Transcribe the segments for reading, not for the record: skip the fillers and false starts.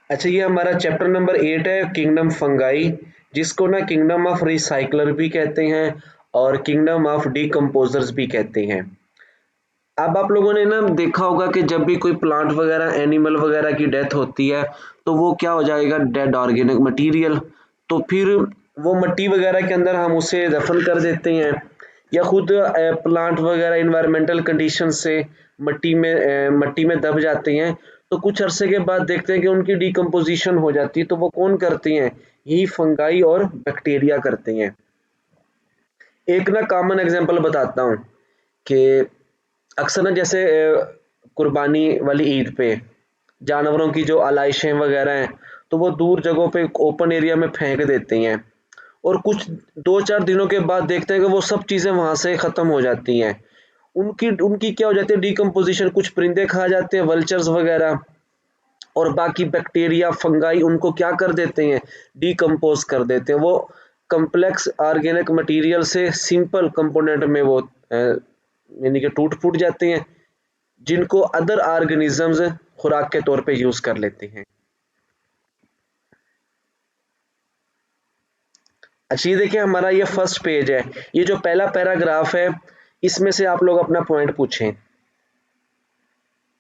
अच्छा, ये हमारा चैप्टर नंबर 8 है, किंगडम फंगाई, जिसको ना किंगडम ऑफ रिसाइकलर भी कहते हैं और किंगडम ऑफ डिकम्पोजर्स भी कहते हैं। अब आप लोगों ने ना देखा होगा कि जब भी कोई प्लांट वगैरह एनिमल वगैरह की डेथ होती है तो वो क्या हो जाएगा, डेड ऑर्गेनिक मटेरियल। तो फिर वो मिट्टी वगैरह के अंदर हम उसे दफन कर देते हैं, या खुद प्लांट वगैरह इन्वायरमेंटल कंडीशन से मिट्टी में दब जाते हैं। तो कुछ अरसे के बाद देखते हैं कि उनकी डिकम्पोजिशन हो जाती है, तो वो कौन करती हैं, यही फंगाई और बैक्टीरिया करते हैं। एक ना कॉमन एग्जांपल बताता हूँ कि अक्सर ना जैसे कुर्बानी वाली ईद पे जानवरों की जो आलाइशें वगैरह हैं, तो वो दूर जगहों पे ओपन एरिया में फेंक देते हैं, और कुछ 2-4 दिनों के बाद देखते हैं कि वो सब चीज़ें वहाँ से ख़त्म हो जाती हैं। उनकी उनकी क्या हो जाती है, डिकम्पोज़िशन, कुछ परिंदे खा जाते हैं, वल्चर्स वगैरह, और बाकी बैक्टीरिया, फंगाई उनको क्या कर देते हैं, डिकम्पोज़ कर देते हैं। वो कॉम्प्लेक्स ऑर्गेनिक मटेरियल से सिंपल कंपोनेंट में वो यानी कि टूट-फूट जाते हैं, जिनको अदर ऑर्गेनिजम्स खुराक के तौर पे यूज़ कर लेते हैं। अच्छा, ये देखिए हमारा ये फर्स्ट पेज है। ये जो पहला पैराग्राफ है, इसमें से आप लोग अपना पॉइंट पूछें,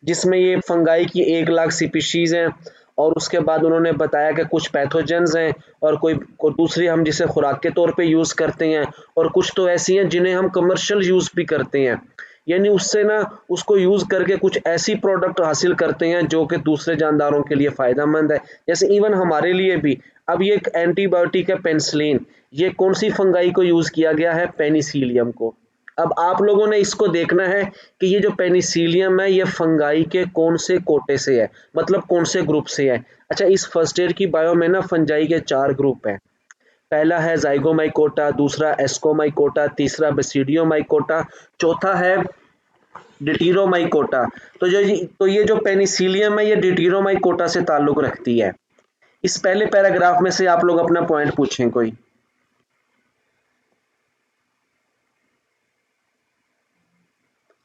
जिसमें ये फंगाई की 1 लाख स्पीशीज़ हैं, और उसके बाद उन्होंने बताया कि कुछ पैथोजेंस हैं और कोई दूसरी हम जिसे खुराक के तौर पे यूज़ करते हैं, और कुछ तो ऐसी हैं जिन्हें हम कमर्शियल यूज़ भी करते हैं। यानी उससे ना उसको यूज़ करके कुछ ऐसी प्रोडक्ट हासिल करते हैं जो कि दूसरे जानदारों के लिए फ़ायदेमंद है। जैसे इवन हमारे लिए भी, अब ये एक एंटीबायोटिक है पेनिसिलिन, ये कौन-सी फंगाई को यूज़ किया गया है, पेनिसिलियम को। अब आप लोगों ने इसको देखना है कि ये जो पेनिसिलियम है, ये फंगाई के कौन से कोटे से है, मतलब कौन से ग्रुप से है। अच्छा, इस फर्स्ट ईयर की बायो में ना फंजाई के 4 ग्रुप हैं। पहला है ज़ाइगोमाइकोटा, दूसरा एस्कोमाइकोटा, तीसरा बेसिडियोमाइकोटा, चौथा है डिटिरोमाइकोटा। तो ये जो पेनिसिलियम है, ये डिटिरोमाइकोटा से ताल्लुक रखती है। इस पहले पैराग्राफ में से आप लोग अपना पॉइंट पूछें कोई।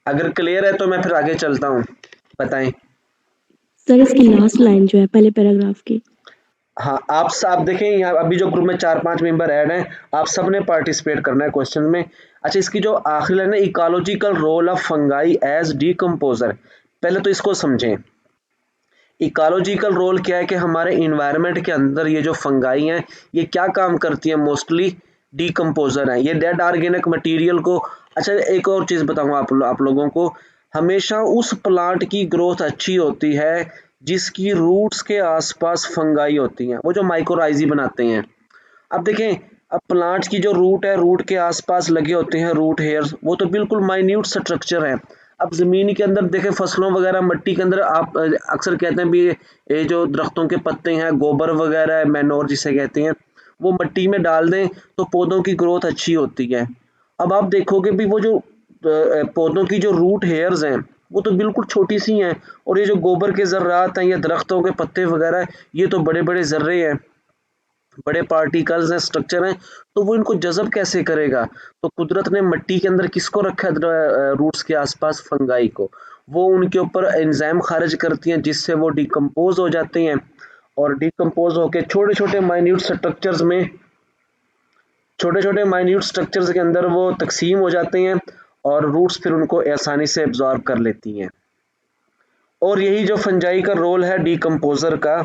अगर क्लियर है तो मैं फिर आगे चलता हूँ, बताएं। सर इसकी लास्ट लाइन जो है पहले पैराग्राफ की। हाँ, आप देखें यहाँ अभी जो ग्रुप में 4-5 मेंबर ऐड हैं, आप सब ने पार्टिसिपेट करना है क्वेश्चन में। अच्छा, इसकी जो आखिरी लाइन है, ecological role of fungi as decomposer, पहले तो इसको समझें। इकोलॉजिकल रोल क्या है कि हमारे इन्वायरमेंट के अंदर ये जो फंगाई हैं, ये क्या काम करती हैं, मोस्टली डिकम्पोजर हैं, ये डेड ऑर्गेनिक मटेरियल को। अच्छा, एक और चीज़ बताऊंगा आप लोगों को, हमेशा उस प्लांट की ग्रोथ अच्छी होती है जिसकी रूट्स के आसपास फंगाई होती हैं, वो जो माइकोराइजी बनाते हैं। अब देखें, अब प्लांट की जो रूट है, रूट के आसपास लगे होते हैं रूट हेयर्स, वो तो बिल्कुल माइन्यूट स्ट्रक्चर है। अब ज़मीन के अंदर देखें, फसलों वगैरह मिट्टी के अंदर आप अक्सर कहते हैं भी ये जो दरख्तों के पत्ते हैं, गोबर वगैरह है, मैनोर जिसे कहते हैं, वो मिट्टी में डाल दें तो पौधों की ग्रोथ अच्छी होती है। अब आप देखोगे भी वो जो पौधों की जो रूट हेयर्स हैं, वो तो बिल्कुल छोटी सी हैं, और ये जो गोबर के ज़र्रात हैं या दरख्तों के पत्ते वगैरह, ये तो बड़े बड़े ज़र्रे हैं, बड़े पार्टिकल्स हैं, स्ट्रक्चर हैं, तो वो इनको जज़ब कैसे करेगा? तो कुदरत ने मिट्टी के अंदर किसको रखा है, रूट्स के आसपास, फंगाई को। वो उनके ऊपर एंजाइम खारिज करती हैं जिससे वो डिकम्पोज़ हो जाते हैं, और डिकम्पोज़ होके छोटे-छोटे माइन्यूट स्ट्रक्चर्स के अंदर वो तक़सीम हो जाते हैं, और रूट्स फिर उनको आसानी से एब्ज़ॉर्ब कर लेती हैं। और यही जो फंजाई का रोल है डिकम्पोज़र का,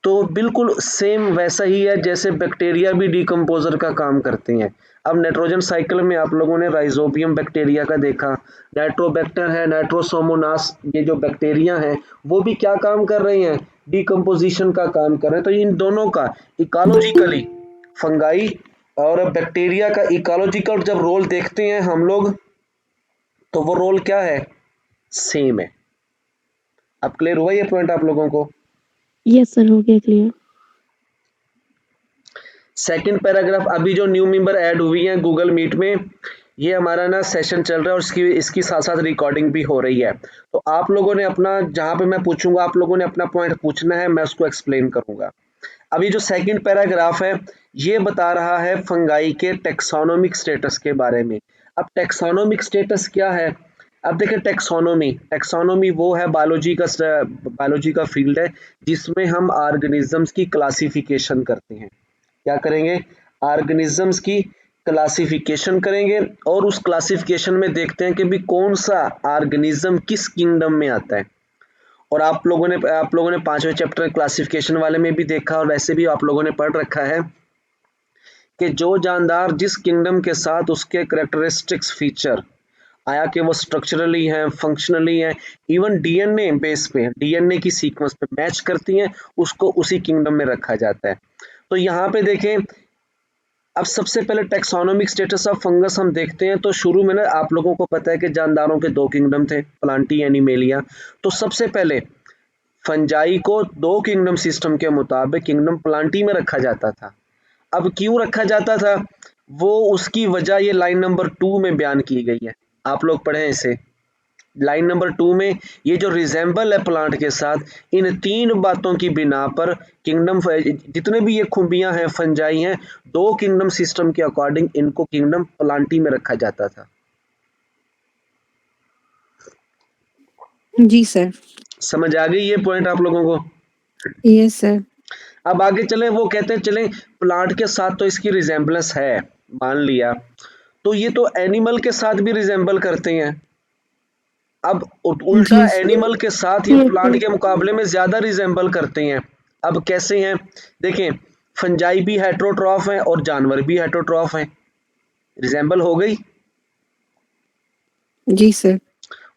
तो बिल्कुल सेम वैसा ही है जैसे बैक्टीरिया भी डिकम्पोज़र का काम करते हैं। अब नाइट्रोजन साइकिल में आप लोगों ने राइज़ोबियम बैक्टीरिया का देखा, नाइट्रोबैक्टर है, नाइट्रोसोमोनास, ये जो बैक्टीरिया हैं, वो भी क्या काम कर रहे हैं, डिकम्पोजिशन का काम कर रहे हैं। तो इन दोनों का इकोलॉजिकली, फंगाई और बैक्टीरिया का इकोलॉजिकल जब रोल देखते हैं हम लोग, तो वो रोल क्या है, सेम है। अब क्लियर हुआ ये पॉइंट आप लोगों को? यस सर, हो गया क्लियर। सेकंड पैराग्राफ, अभी जो न्यू मेंबर ऐड हुई हैं गूगल मीट में, ये हमारा ना सेशन चल रहा है, और इसकी साथ साथ रिकॉर्डिंग भी हो रही है। तो आप लोगों ने अपना, जहाँ पे मैं पूछूंगा आप लोगों ने अपना पॉइंट पूछना है, मैं उसको एक्सप्लेन करूंगा। अभी जो सेकंड पैराग्राफ है, ये बता रहा है फंगाई के टेक्सोनोमिक स्टेटस के बारे में। अब टेक्सोनोमिक स्टेटस क्या है, अब देखिए टेक्सोनोमी, टेक्सोनोमी वो है बायोलॉजी का फील्ड है जिसमें हम ऑर्गेनिजम्स की क्लासिफिकेशन करते हैं। क्या करेंगे? ऑर्गेनिजम्स की क्लासिफिकेशन करेंगे और उस क्लासिफिकेशन में देखते हैं कि भी कौन सा ऑर्गेनिज्म किस किंगडम में आता है। और आप लोगों ने 5वें चैप्टर क्लासिफिकेशन वाले में भी देखा और वैसे भी आप लोगों ने पढ़ रखा है कि जो जानदार जिस किंगडम के साथ उसके करेक्टरिस्टिक्स फीचर आया कि वो स्ट्रक्चरली हैं, फंक्शनली हैं, इवन डीएनए बेस पे, डीएनए की सीक्वेंस पे मैच करती हैं, उसको उसी किंगडम में रखा जाता है। तो यहाँ पे देखें, अब सबसे पहले टैक्सोनॉमिक स्टेटस ऑफ फंगस हम देखते हैं। तो शुरू में ना आप लोगों को पता है कि जानदारों के 2 किंगडम थे, प्लांटी एनिमेलिया। तो सबसे पहले फंजाई को 2 किंगडम सिस्टम के मुताबिक किंगडम प्लांटी में रखा जाता था। अब क्यों रखा जाता था, वो उसकी वजह ये लाइन नंबर 2 में बयान की गई है। आप लोग पढ़ें इसे। लाइन नंबर 2 में ये जो रिजेंबल है प्लांट के साथ, इन 3 बातों की बिना पर किंगडम जितने भी ये खुबियां हैं फंजाई हैं, 2 किंगडम सिस्टम के अकॉर्डिंग इनको किंगडम प्लांटी में रखा जाता था। जी सर। समझ आ गई ये पॉइंट आप लोगों को? Yes sir. अब आगे चले, वो कहते हैं चलें प्लांट के साथ तो इसकी रिजेंबलेंस है, मान लिया, तो ये तो एनिमल के साथ भी रिजेंबल करते हैं। अब उल्टा जी सर। एनिमल के साथ ये प्लांट के मुकाबले में ज्यादा रिजेंबल करते हैं। अब कैसे हैं? देखें, फंजाई भी हेट्रोट्रॉफ है और जानवर भी हेट्रोट्रॉफ है। रिजेंबल हो गई। जी सर।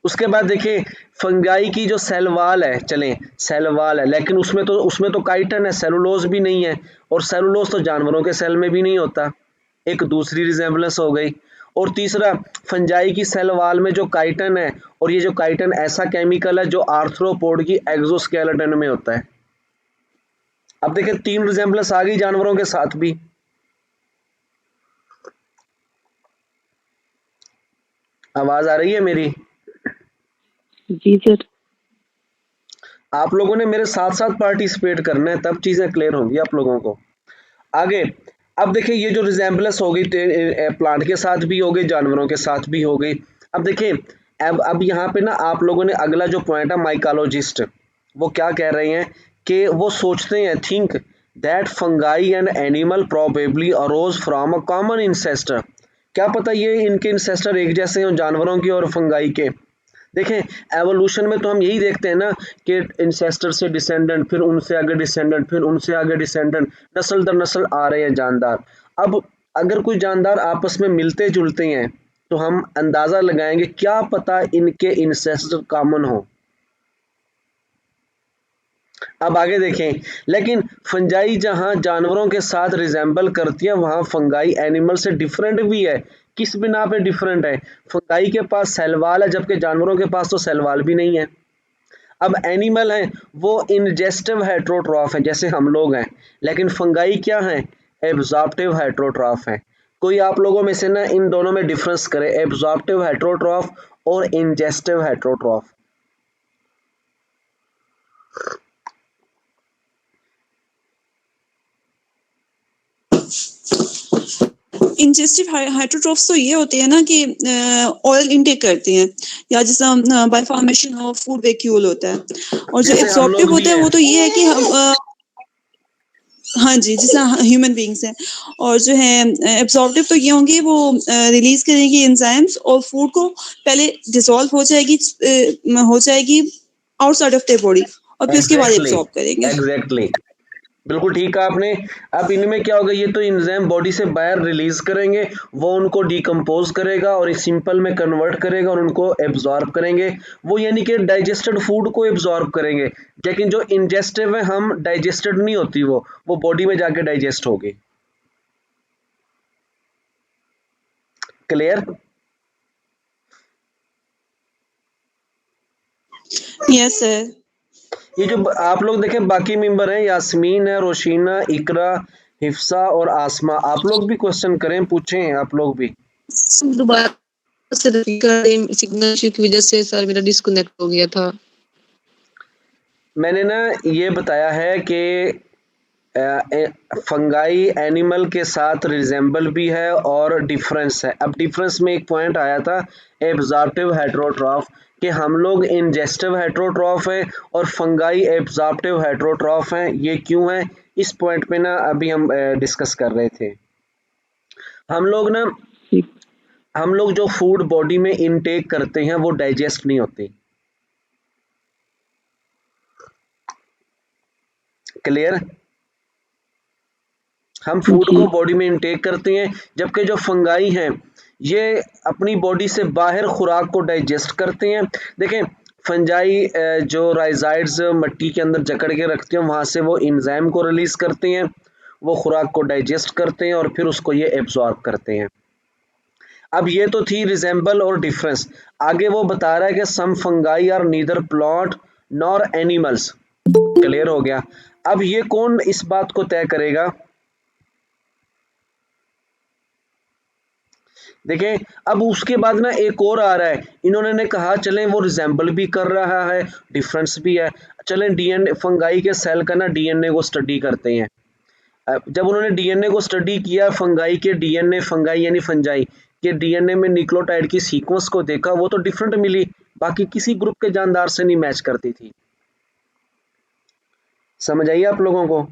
उसके बाद देखिए, फंगाई की जो सेल वाल है, चलें सेल वाल है, लेकिन उसमें तो काइटन है, सेलुलोज भी नहीं है। और सेलुलोज तो जानवरों के सेल में भी नहीं होता। एक दूसरी रिजेंबलेंस हो गई। और तीसरा, फंजाई की सेल वाल में जो काइटन है, और ये जो काइटन ऐसा केमिकल है जो आर्थ्रोपोड की एक्सोस्केलेटन में होता है। अब देखिए 3 रिजेंबलेंस आ गई जानवरों के साथ भी। आवाज आ रही है मेरी? जी सर। आप लोगों ने मेरे साथ साथ पार्टिसिपेट करना है, तब चीजें क्लियर होंगी आप लोगों को। आगे, अब देखिए ये जो रिजेंबलेंस हो गई प्लांट के साथ भी हो गई, जानवरों के साथ भी हो गई। अब देखिए, अब यहाँ पे ना आप लोगों ने अगला जो पॉइंट है माइकोलॉजिस्ट, वो क्या कह रहे हैं कि वो सोचते हैं, think that fungi and animal probably arrows from a common ancestor. क्या पता ये इनके इंसेस्टर एक जैसे हों, जानवरों के और फंगाई के। देखें, एवोल्यूशन में तो हम यही देखते हैं ना कि इंसेस्टर से डिसेंडेंट, फिर उनसे आगे डिसेंडेंट, फिर उनसे आगे डिसेंडेंट, नस्ल दर नस्ल आ रहे हैं जानदार। अब अगर कोई जानदार आपस में मिलते जुलते हैं तो हम अंदाजा लगाएंगे, क्या पता इनके इंसेस्टर कॉमन हो। अब आगे देखें, लेकिन फंजाई जहां जानवरों के साथ रिजेंबल करती है, वहां फंगाई एनिमल से डिफरेंट भी है। किस बिना पे डिफरेंट है? फंगाई के पास सेलवाल है, जबकि जानवरों के पास तो सेलवाल भी नहीं है। अब एनिमल है वो इंजेस्टिव हेट्रोट्रॉफ है जैसे हम लोग हैं, लेकिन फंगाई क्या है? एब्जॉर्प्टिव हेट्रोट्रॉफ है। कोई आप लोगों में से ना इन दोनों में डिफरेंस करे, एब्जॉर्प्टिव हेट्रोट्रॉफ और इंजेस्टिव हेट्रोट्रॉफ। इंजेस्टिव हाइड्रोट्रोफ्स तो ये होते हैं ना कि ऑयल इनटेक करते हैं, या जैसा bye formation of food vacuole होता है। और जो जैसे हम एब्जॉर्प्टिव लोग भी होता है हैं। वो तो ये है कि हम हाँ जी, जैसा ह्यूमन बीइंग्स हैं। और जो है एब्जॉर्प्टिव तो ये होंगे, वो रिलीज करेंगी एंजाइम्स और फूड को पहले डिसॉल्व हो जाएगी आउटसाइड ऑफ द बॉडी, और फिर उसके बाद एग्जैक्टली, एब्जॉर्ब करेंगे। एग्जैक्टली, बिल्कुल ठीक कहा आपने। अब इनमें क्या होगा, ये तो एंजाइम बॉडी से बाहर रिलीज करेंगे, वो उनको डिकम्पोज करेगा और इस सिंपल में कन्वर्ट करेगा और उनको एब्जॉर्ब करेंगे। वो यानी कि डाइजेस्टेड फूड को एब्जॉर्ब करेंगे। लेकिन जो इंजेस्टिव है, हम डाइजेस्टेड नहीं होती, वो बॉडी में जाके डाइजेस्ट होगी। क्लियर? Yes sir. ये जो आप लोग देखें बाकी मेंबर हैं, यास्मीन है, रोशीना, इकरा, हिफ्सा और आसमा, आप लोग भी क्वेश्चन करें, पूछें आप लोग भी। दोबारा से रिपीट कर दें, सिग्नल इशू की वजह से सर मेरा डिस्कनेक्ट हो गया था। मैंने ना ये बताया है कि फंगाई एनिमल के साथ रिजेंबल भी है और डिफरेंस है। अब डिफरेंस में एक पॉइंट आया था एब्जॉर्प्टिव हेटेरोट्रॉफ कि हम लोग इंजेस्टिव हेटेरोट्रॉफ है और फंगाई एब्जॉर्प्टिव हेटेरोट्रॉफ हैं। ये क्यों है, इस पॉइंट पे ना अभी हम डिस्कस कर रहे थे। हम लोग ना ठीक। हम लोग जो फूड बॉडी में इनटेक करते हैं वो डाइजेस्ट नहीं होती। क्लियर? हम फूड जी। को बॉडी में इनटेक करते हैं, जबकि जो फंगाई हैं ये अपनी बॉडी से बाहर खुराक को डाइजेस्ट करते हैं। देखें फंजाई जो राइजाइड्स मट्टी के अंदर जकड़ के रखते हैं वहां से वो इंजाइम को रिलीज करते हैं, वो खुराक को डाइजेस्ट करते हैं और फिर उसको ये एब्जॉर्ब करते हैं। अब ये तो थी रिजेंबल और डिफरेंस। आगे वो बता रहा है कि some fungi are neither plant nor animals. Clear हो गया? अब ये कौन इस बात को तय करेगा? देखें अब उसके बाद ना एक और आ रहा है, इन्होंने ने कहा चलें वो रिजेंबल भी कर रहा है, डिफरेंस भी है, चलें डीएनए फंगाई के सेल का ना डीएनए को स्टडी करते हैं। जब उन्होंने डीएनए को स्टडी किया, फंगाई के डीएनए, फंगाई यानी फंजाई के डीएनए में न्यूक्लियोटाइड की सीक्वेंस को देखा, वो तो डिफरेंट मिली, बाकी किसी ग्रुप के जानदार से नहीं मैच करती थी। समझ आइए आप लोगों को?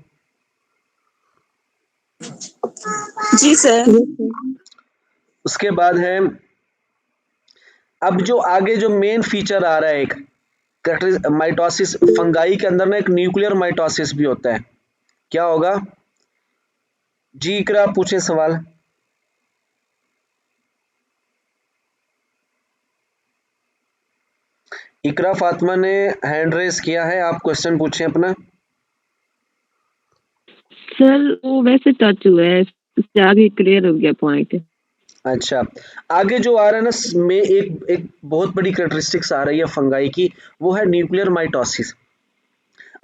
जी सर। Yes sir. उसके बाद है अब जो आगे जो मेन फीचर आ रहा है एक माइटोसिस। फंगाई के अंदर ना एक न्यूक्लियर माइटोसिस भी होता है। क्या होगा जी? इकरा आप पूछे सवाल। इकरा फातिमा ने हैंड रेस किया है, आप क्वेश्चन पूछें अपना। सर वो वैसे टच हुआ है, इससे आगे क्लियर हो गया पॉइंट। अच्छा, आगे जो आ रहा है ना में एक एक बहुत बड़ी कैरेक्टरिस्टिक्स आ रही है फंगाई की, वो है न्यूक्लियर माइटोसिस।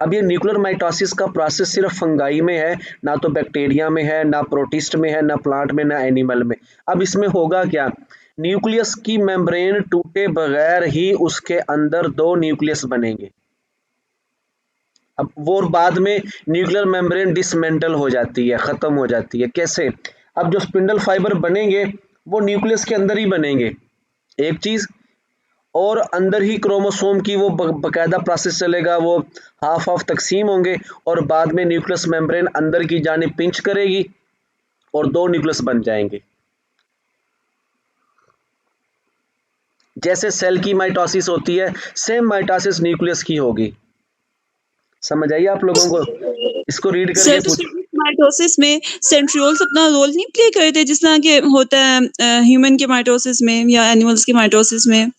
अब ये न्यूक्लियर माइटोसिस का प्रोसेस सिर्फ फंगाई में है, ना तो बैक्टीरिया में है, ना प्रोटिस्ट में है, ना प्लांट में, ना एनिमल में। अब इसमें होगा क्या, न्यूक्लियस की मेम्ब्रेन टूटे बगैर ही उसके अंदर दो न्यूक्लियस बनेंगे। अब वो बाद में न्यूक्लियर मेम्ब्रेन डिसमेंटल हो जाती है, खत्म हो जाती है। कैसे? अब जो स्पिंडल फाइबर बनेंगे वो न्यूक्लियस के अंदर ही बनेंगे, एक चीज, और अंदर ही क्रोमोसोम की वो बकायदा प्रोसेस चलेगा, वो हाफ हाफ तकसीम होंगे और बाद में न्यूक्लियस मेम्ब्रेन अंदर की जानिब पिंच करेगी और दो न्यूक्लियस बन जाएंगे। जैसे सेल की माइटोसिस होती है, सेम माइटोसिस न्यूक्लियस की होगी। समझ आइए आप लोगों को? इसको रीड करके सर तो पूछ। माइटोसिस में सेंट्रियोल्स अपना रोल नहीं प्ले करते जिस तरह के होता है ह्यूमन के माइटोसिस में या एनिमल्स के माइटोसिस में,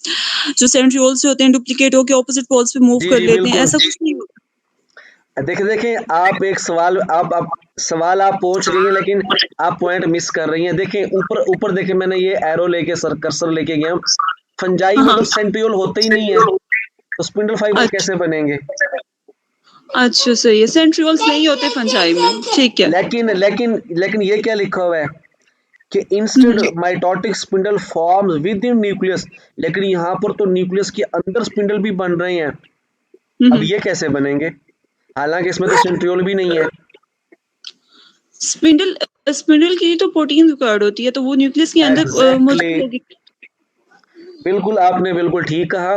जो सेंट्रियोल्स होते हैं डुप्लीकेट होकर ऑपोजिट पोल्स पे मूव जी कर जी लेते हैं, बिल्कुल। ऐसा कुछ नहीं होता। देखें देखें आप एक सवाल आप सवाल आप पूछ रही हैं लेकिन आप पॉइंट मिस कर रही हैं। देखें ऊपर ऊपर देखें, मैंने ये एरो लेके सर कर्सर लेके गया। फंजाई में हाँ तो सेंट्रियोल होते ही नहीं है, तो स्पिंडल फाइबर अच्छा कैसे बनेंगे? अच्छा सही है, सेंट्रियोल्स नहीं होते फंजाई में, ठीक है। लेकिन लेकिन लेकिन ये क्या लिखा हुआ है कि instead hmm, mitotic spindle forms with in nucleus. लेकिन यहाँ पर तो न्यूक्लियस के अंदर स्पिंडल भी बन रहे हैं। अब हम्म। ये कैसे बनेंगे, हालांकि इसमें तो सेंट्रियोल भी नहीं है। स्पिंडल स्पिंडल की तो प्रोटीन रिक्वायर्ड होती है, तो वो न्यूक्लियस के अंदर एग्जैक्टली मौजूद होगी। बिल्कुल, आपने बिल्कुल ठीक कहा।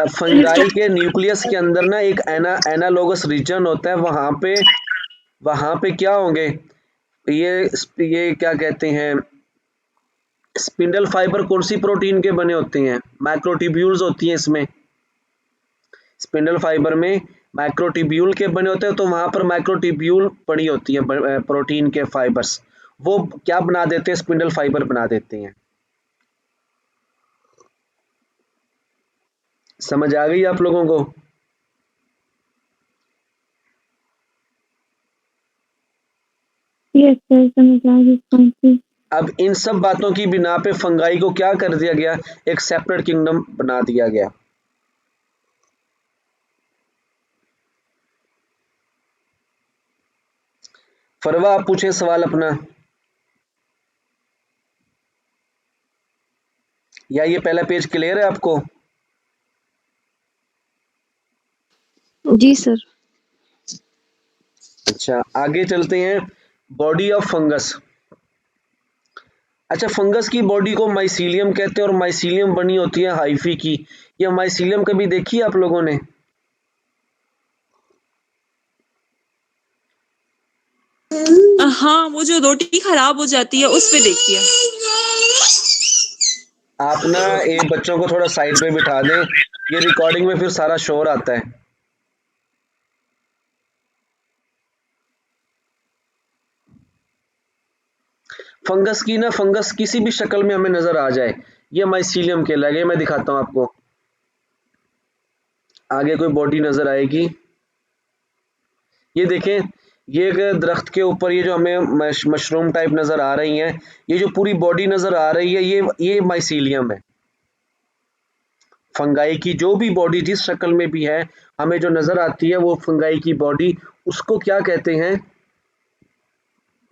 फंगाई के न्यूक्लियस के अंदर ना एक एनालोगस रीजन होता है, वहां पे क्या होंगे, ये क्या कहते हैं, स्पिंडल फाइबर कौन सी प्रोटीन के बने होते हैं? माइक्रोट्यूब्यूल्स होती हैं इसमें। स्पिंडल फाइबर में माइक्रोट्यूब्यूल के बने होते हैं, तो वहां पर माइक्रोट्यूब्यूल पड़ी होती है प्रोटीन के फाइबर्स, वो क्या बना देते हैं, स्पिंडल फाइबर बना देते हैं। समझ आ गई आप लोगों को? यस सर, समझ आ गई पॉइंट से। अब इन सब बातों की बिना पे फंगाई को क्या कर दिया गया, एक सेपरेट किंगडम बना दिया गया। फरवा आप पूछे सवाल अपना, या ये पहला पेज क्लियर है आपको? जी सर। अच्छा, आगे चलते हैं। Body of fungus. अच्छा, फंगस की बॉडी को माइसीलियम कहते हैं और माइसीलियम बनी होती है हाइफी की। ये माइसीलियम कभी देखी है आप लोगों ने? हाँ, वो जो रोटी खराब हो जाती है उस पे देखिए। आप ना ये बच्चों को थोड़ा साइड पे बिठा दें, ये रिकॉर्डिंग में फिर सारा शोर आता है। फंगस की ना, फंगस किसी भी शक्ल में हमें नजर आ जाए, ये माइसीलियम कहलाएगा। मैं दिखाता हूँ आपको, आगे कोई बॉडी नजर आएगी। ये देखें, ये एक दरख्त के ऊपर ये जो हमें मशरूम टाइप नजर आ रही हैं, ये जो पूरी बॉडी नजर आ रही है, ये माइसीलियम है। फंगाई की जो भी बॉडी जिस शक्ल में भी है हमें जो नजर आती है, वो फंगाई की बॉडी, उसको क्या कहते हैं?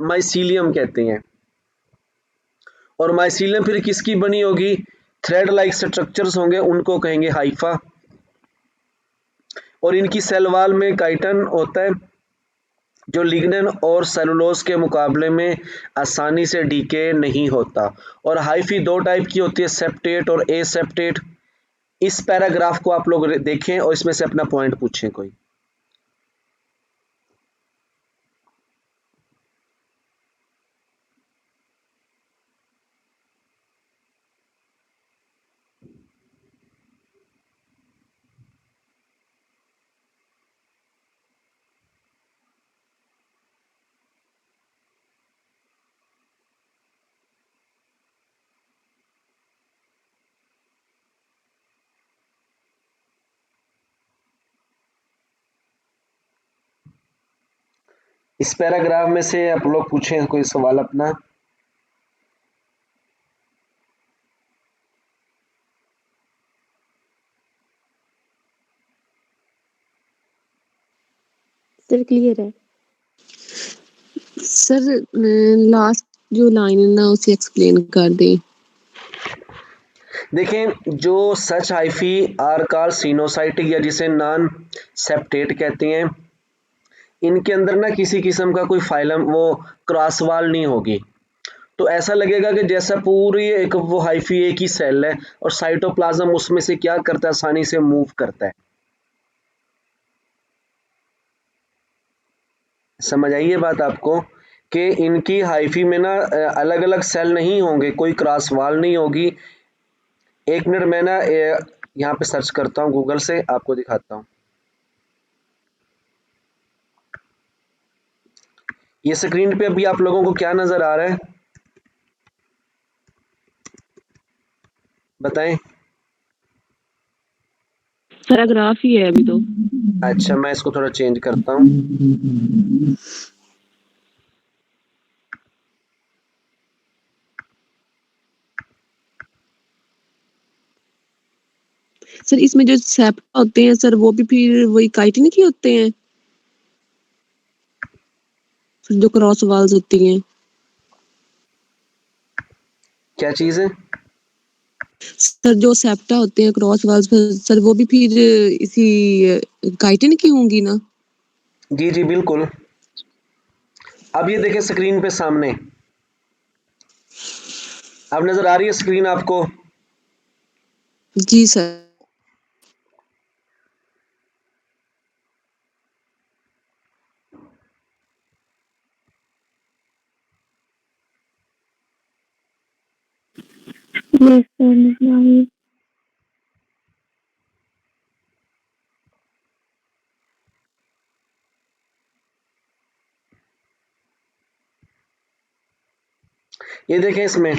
माइसीलियम कहते हैं। और माइसीलियम फिर किसकी बनी होगी? थ्रेड लाइक स्ट्रक्चर्स होंगे, उनको कहेंगे हाइफा। और इनकी सेल वॉल में काइटन होता है, जो लिग्नन और सेलुलोज के मुकाबले में आसानी से डीके नहीं होता। और हाइफी दो टाइप की होती है, सेप्टेट और एसेप्टेट। इस पैराग्राफ को आप लोग देखें और इसमें से अपना पॉइंट पूछें कोई। इस पैराग्राफ में से आप लोग पूछें कोई सवाल अपना। सर क्लियर है। सर लास्ट जो लाइन है ना उसे एक्सप्लेन कर दें। देखें, जो सच हाइफी आर कॉल्ड सिनोसाइटिक या जिसे नॉन सेप्टेट कहते हैं, इनके अंदर ना किसी किस्म का कोई फाइलम वो क्रॉस वाल नहीं होगी। तो ऐसा लगेगा कि जैसा पूरी एक वो हाइफी एक ही सेल है और साइटोप्लाज्म उसमें से क्या करता है, आसानी से मूव करता है। समझ आई ये बात आपको कि इनकी हाइफी में ना अलग अलग सेल नहीं होंगे, कोई क्रॉस वाल नहीं होगी। एक मिनट, मैं ना यहाँ पे सर्च करता हूँ गूगल से, आपको दिखाता हूँ। ये स्क्रीन पे अभी आप लोगों को क्या नजर आ रहा है, बताएं। पैराग्राफ ही है अभी तो। अच्छा, मैं इसको थोड़ा चेंज करता हूँ। सर इसमें जो सेप्टा होते हैं सर वो भी फिर वही काइटिन के होते हैं, फिर जो क्रॉस वाल्स होती हैं। क्या चीज है? सर जो सेप्टा होते हैं क्रॉस वाल्स सर वो भी फिर इसी काइटिन की होंगी ना? जी जी बिल्कुल। अब ये देखें स्क्रीन पे सामने, अब नजर आ रही है स्क्रीन आपको? जी सर। यस सर, नजर आ रही है। ये देखें इसमें,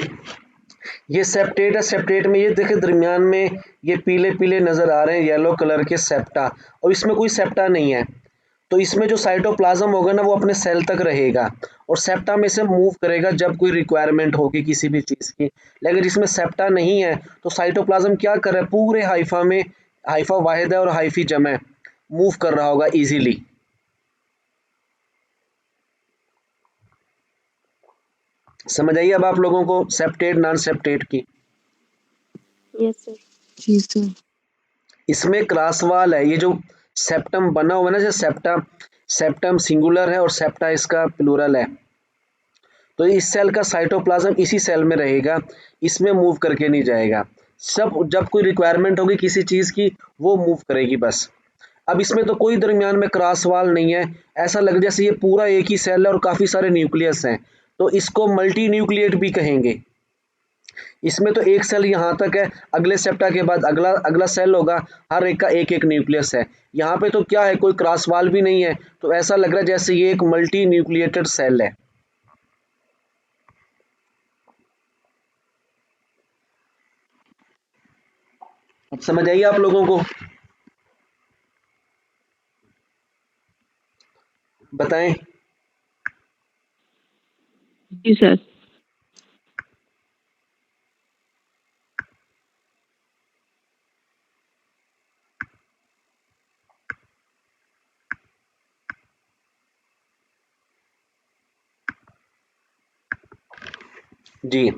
ये सेप्टेट है। सेप्टेट में ये देखें दरमियान में ये पीले पीले नजर आ रहे हैं, येलो कलर के सेप्टा, और इसमें कोई सेप्टा नहीं है। तो इसमें जो साइटोप्लाज्म होगा ना वो अपने सेल तक रहेगा और सेप्टा में से मूव करेगा जब कोई रिक्वायरमेंट होगी किसी भी चीज की। लेकिन जिसमें सेप्टा नहीं है तो साइटोप्लाज्म क्या कर रहा है, पूरे हाइफा में, हाइफा वाहिद है और हाइफी जमा है, मूव कर रहा होगा इजीली। समझ आइए अब आप लोगों को सेप्टेट नॉन सेप्टेट की? Yes sir. जी सर। इसमें क्रॉस वाल है, ये जो सेप्टम बना हुआ है ना, जो सेप्टा, सेप्टम सिंगुलर है और सेप्टा इसका प्लूरल है। तो इस सेल का साइटोप्लाज्म इसी सेल में रहेगा, इसमें मूव करके नहीं जाएगा। सब जब कोई रिक्वायरमेंट होगी किसी चीज की वो मूव करेगी बस। अब इसमें तो कोई दरमियान में क्रॉस वाल नहीं है, ऐसा लग जैसे ये पूरा एक ही सेल है और काफी सारे न्यूक्लियस हैं, तो इसको मल्टी न्यूक्लिएट भी कहेंगे। इसमें तो एक सेल यहाँ तक है, अगले सेप्टा के बाद अगला अगला सेल होगा, हर एक का एक एक न्यूक्लियस है। यहाँ पे तो क्या है, कोई क्रॉस वाल भी नहीं है, तो ऐसा लग रहा है जैसे ये एक मल्टी न्यूक्लिएटेड सेल है। अब समझ आइए आप लोगों को? बताएं। जी सर। जी,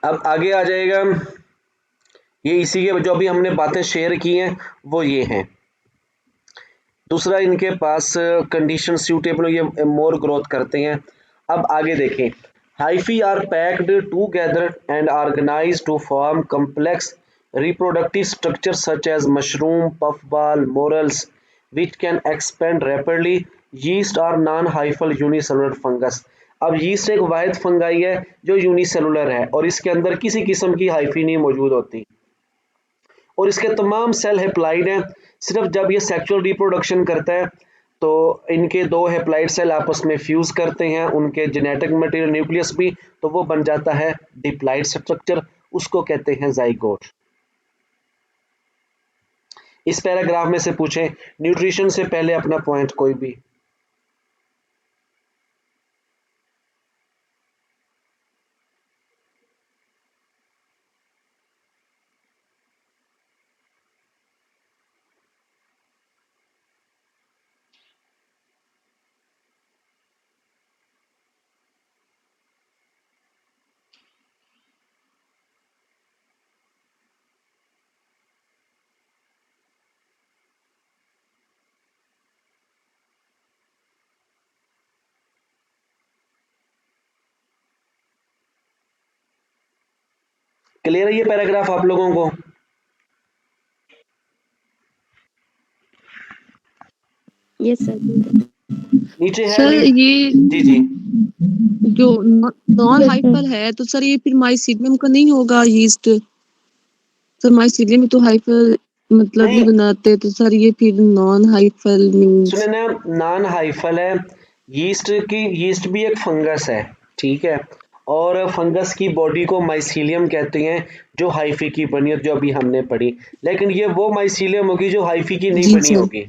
अब आगे आ जाएगा, ये इसी के जो अभी हमने बातें शेयर की हैं वो ये हैं। दूसरा इनके पास कंडीशन सूटेबल, ये मोर ग्रोथ करते हैं। अब आगे देखें, hyphae are packed together and organised to form complex reproductive structures such as mushroom, puffball, morels, which can expand rapidly. Yeast are non-hyphal unicellular fungus. अब yeast एक वाहिद फंगाई है जो यूनिसेलुलर है और इसके अंदर किसी किस्म की हाइफी नहीं मौजूद होती और इसके तमाम सेल हेप्लाइड हैं। सिर्फ जब ये सेक्सुअल रिप्रोडक्शन करता है तो इनके दो हेप्लाइड सेल आपस में फ्यूज करते हैं, उनके जेनेटिक मटेरियल न्यूक्लियस भी, तो वो बन जाता है डिप्लाइड स्ट्रक्चर, उसको कहते हैं जाइगोट। इस पैराग्राफ में से पूछें न्यूट्रिशन से पहले अपना पॉइंट कोई भी। क्लियर है ये पैराग्राफ आप लोगों को? Yes sir. नीचे है सर नहीं? ये जी जी, जो नॉन हाइपर है तो सर ये फिर माइसीलियम का नहीं होगा यीस्ट? सर माइसीलियम तो हाइपर मतलब ही नहीं बनाते हैं, तो सर ये फिर नॉन हाइपर सुने मींस? ना, नॉन हाइफल है। यीस्ट भी एक फंगस है, ठीक है, और फंगस की बॉडी को माइसीलियम कहते हैं जो हाइफी की बनी है, जो अभी हमने पढ़ी। लेकिन ये वो माइसीलियम होगी जो हाइफी की नहीं जी बनी सर। होगी।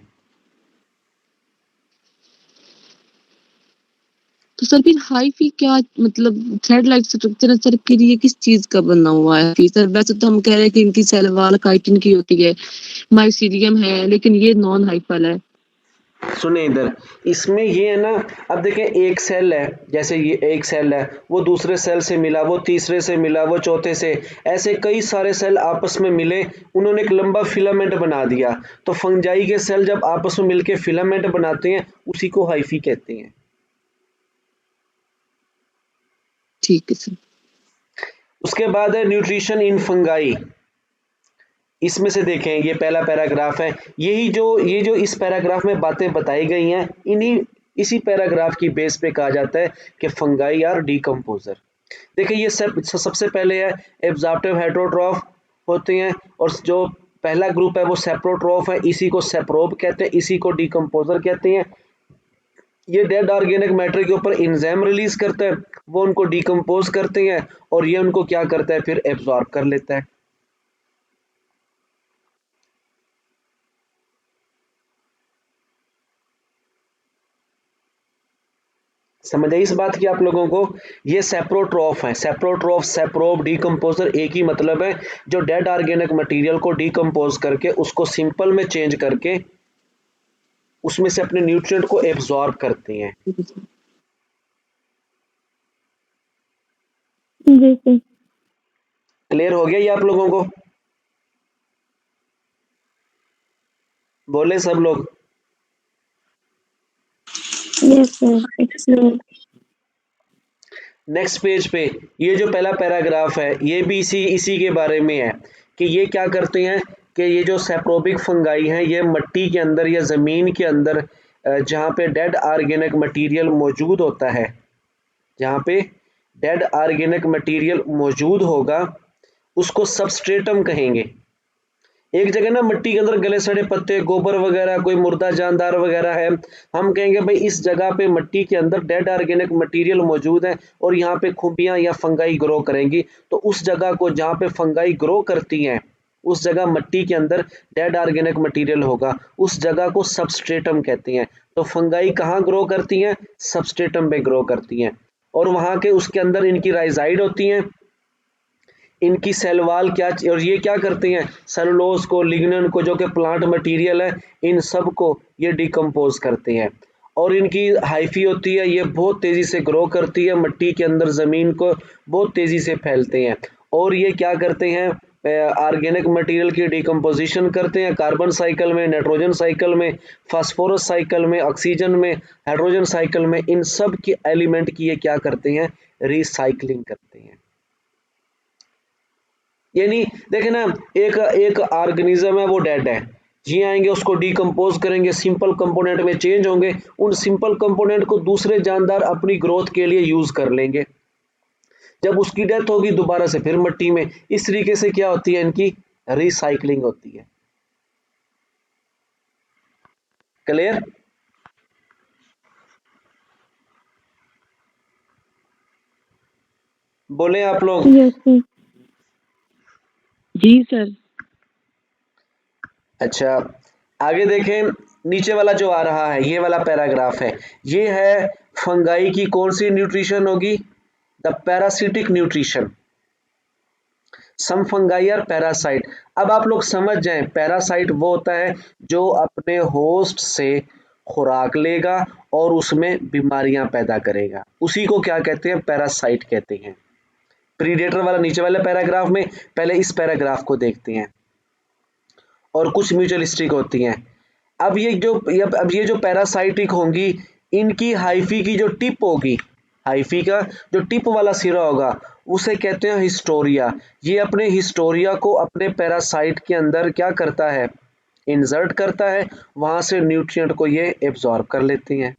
तो सर फिर हाइफी क्या मतलब थ्रेड लाइक स्ट्रक्चर है सर, फिर ये किस चीज का बना हुआ है फिर सर? वैसे तो हम कह रहे हैं कि इनकी सेल वॉल काइटिन की होती है, माइसीलियम है, लेकिन ये नॉन हाइफल है। सुने इधर, इसमें ये है ना, अब देखें एक सेल है, जैसे ये एक सेल है, वो दूसरे सेल से मिला, वो तीसरे से मिला, वो चौथे से, ऐसे कई सारे सेल आपस में मिले, उन्होंने एक लंबा फिलामेंट बना दिया। तो फंजाई के सेल जब आपस में मिलके फिलामेंट बनाते हैं उसी को हाइफी कहते हैं। ठीक है सर। उसके बाद है न्यूट्रिशन इन फंगाई। इसमें से देखें, ये पहला पैराग्राफ है, ये जो इस पैराग्राफ में बातें बताई गई हैं, इन्हीं इसी पैराग्राफ की बेस पे कहा जाता है कि फंगाई आर डीकम्पोजर। देखिए ये सबसे पहले है एब्जॉर्प्टिव हेटरोट्रॉफ होते हैं, और जो पहला ग्रुप है वो सेप्रोट्रॉफ है, इसी को सेप्रोब कहते हैं, इसी को डीकम्पोजर कहते हैं। ये डेड ऑर्गेनिक मैटर के ऊपर इंजाइम रिलीज करता है, वो उनको डीकम्पोज करते हैं और ये उनको क्या करता है, फिर एब्जॉर्ब कर लेता है। समझ आई इस बात की आप लोगों को? ये सेप्रोट्रॉफ है, सेप्रोट्रॉफ सेप्रोब डीकम्पोजर एक ही मतलब है, जो डेड ऑर्गेनिक मटेरियल को डीकम्पोज करके उसको सिंपल में चेंज करके उसमें से अपने न्यूट्रिएंट को एब्जॉर्ब करते हैं। जी सर। क्लियर हो गया ये आप लोगों को? बोले सब लोग? Yes, sir. Excellent. Next page पे ये जो पहला पैराग्राफ है ये भी इसी इसी के बारे में है कि ये क्या करते हैं कि ये जो सैप्रोबिक फंगाई हैं ये मिट्टी के अंदर या ज़मीन के अंदर जहाँ पे डेड ऑर्गेनिक मटेरियल मौजूद होता है, जहाँ पे डेड ऑर्गेनिक मटेरियल मौजूद होगा उसको सबस्ट्रेटम कहेंगे। एक जगह ना मिट्टी के अंदर गले सड़े पत्ते, गोबर वगैरह, कोई मुर्दा जानदार वगैरह है, हम कहेंगे भाई इस जगह पे मिट्टी के अंदर डेड ऑर्गेनिक मटेरियल मौजूद है और यहाँ पे खुबियाँ या फंगाई ग्रो करेंगी, तो उस जगह को जहाँ पे फंगाई ग्रो करती हैं उस जगह मिट्टी के अंदर डेड ऑर्गेनिक मटेरियल होगा, उस जगह को सबस्ट्रेटम कहते हैं। तो फंगाई कहाँ ग्रो करती हैं? सबस्ट्रेटम पे ग्रो करती हैं और वहाँ के उसके अंदर इनकी राइजाइड होती हैं, इनकी सेल वाल क्या, और ये क्या करते हैं सेलुलोज को, लिग्नन को, जो कि प्लांट मटेरियल है, इन सब को ये डिकम्पोज करते हैं। और इनकी हाइफी होती है, ये बहुत तेज़ी से ग्रो करती है, मिट्टी के अंदर ज़मीन को बहुत तेज़ी से फैलते हैं और ये क्या करते हैं ऑर्गेनिक मटेरियल की डिकम्पोजिशन करते हैं कार्बन साइकिल में, नाइट्रोजन साइकिल में, फास्फोरस साइकिल में, ऑक्सीजन में, हाइड्रोजन साइकिल में, इन सब के एलिमेंट की ये क्या करते हैं रिसाइकलिंग करते हैं। यानी देखे ना एक एक ऑर्गेनिज्म है वो डेड है, जी आएंगे उसको डिकम्पोज करेंगे, सिंपल कंपोनेंट में चेंज होंगे, उन सिंपल कंपोनेंट को दूसरे जानदार अपनी ग्रोथ के लिए यूज कर लेंगे, जब उसकी डेथ होगी दोबारा से फिर मिट्टी में, इस तरीके से क्या होती है इनकी रिसाइकलिंग होती है। क्लियर? बोले आप लोग। Yes, sir. जी सर। अच्छा आगे देखें, नीचे वाला जो आ रहा है ये वाला पैराग्राफ है, ये है फंगाई की कौन सी न्यूट्रिशन होगी? The parasitic nutrition. Some fungi are parasite. अब आप लोग समझ जाएं, पैरासाइट वो होता है जो अपने होस्ट से खुराक लेगा और उसमें बीमारियां पैदा करेगा, उसी को क्या कहते हैं? पैरासाइट कहते हैं। प्रीडेटर वाला नीचे वाले पैराग्राफ में, पहले इस पैराग्राफ को देखते हैं और कुछ म्यूचुअलिस्टिक होती हैं। अब ये जो पैरासाइटिक होंगी, इनकी हाइफी की जो टिप होगी, हाइफी का जो टिप वाला सिरा होगा उसे कहते हैं हिस्टोरिया। ये अपने हिस्टोरिया को अपने पैरासाइट के अंदर क्या करता है? इंसर्ट करता है, वहां से न्यूट्रिएंट को ये एब्जॉर्ब कर लेती हैं।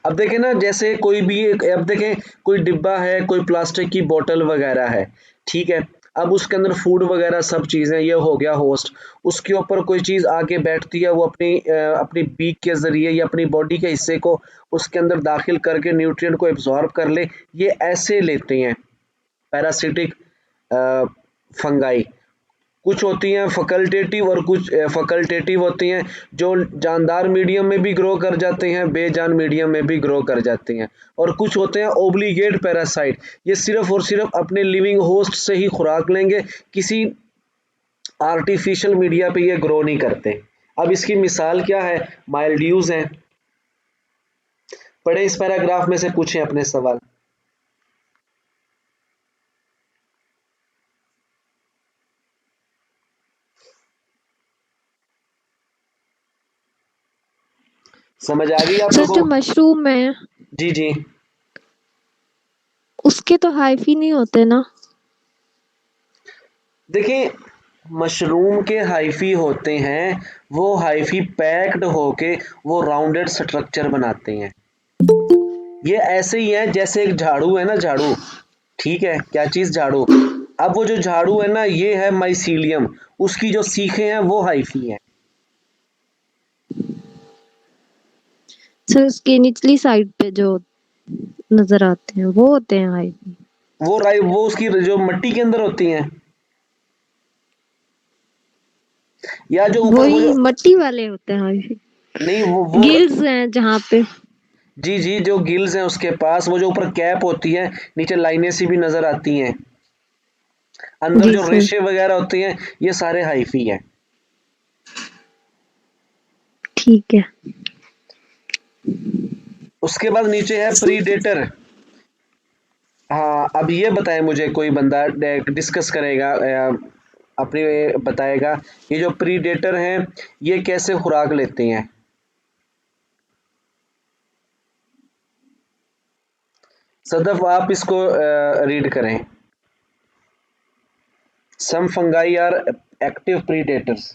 अब देखें ना, जैसे कोई भी अब देखें कोई डिब्बा है, कोई प्लास्टिक की बोतल वगैरह है, ठीक है, अब उसके अंदर फूड वगैरह सब चीज़ें, ये हो गया होस्ट, उसके ऊपर कोई चीज़ आके बैठती है, वो अपनी बीक के ज़रिए या अपनी बॉडी के हिस्से को उसके अंदर दाखिल करके न्यूट्रिएंट को एब्जॉर्ब कर ले, ये ऐसे लेते हैं पैरासिटिक फंगाई। कुछ होती हैं फैकल्टेटिव और कुछ फैकल्टेटिव होती हैं जो जानदार मीडियम में भी ग्रो कर जाते हैं, बेजान मीडियम में भी ग्रो कर जाते हैं, और कुछ होते हैं ओब्लिगेट पैरासाइट, ये सिर्फ और सिर्फ अपने लिविंग होस्ट से ही खुराक लेंगे, किसी आर्टिफिशियल मीडिया पे ये ग्रो नहीं करते। अब इसकी मिसाल क्या है? माइल्ड्यूज हैं। पढ़े इस पैराग्राफ में से, पूछें अपने सवाल। समझ आ गई आप सर लोगों जो को? मशरूम है जी जी, उसके तो हाइफी नहीं होते ना? देखिए मशरूम के हाइफी होते हैं, वो हाइफी पैक्ड होके वो राउंडेड स्ट्रक्चर बनाते हैं। ये ऐसे ही है जैसे एक झाड़ू है ना, झाड़ू, ठीक है, क्या चीज? झाड़ू। अब वो जो झाड़ू है ना, ये है माइसीलियम, उसकी जो सीखें हैं वो हाइफी हैं। सर उसके निचली साइड पे जो नजर आते हैं वो होते हैं हाइफी? वो उसकी जो मिट्टी के अंदर होती हैं, या जो ऊपर वो वही जो, मट्टी वाले होते हैं हाइफी? नहीं वो गिल्स हैं जहाँ पे? जी जी, जो गिल्स हैं उसके पास, वो जो ऊपर कैप होती है, नीचे लाइनें सी भी नजर आती हैं, अंदर जी जो सर। रेशे वगैरह होती हैं, ये सारे हाइफी हैं। ठीक है। उसके बाद नीचे है प्रीडेटर। हाँ अब ये बताएं मुझे, कोई बंदा डिस्कस करेगा अपने बताएगा। ये जो प्रीडेटर हैं ये कैसे खुराक लेते हैं। सदफ आप इसको रीड करें। सम फंगाई आर एक्टिव प्रीडेटर्स।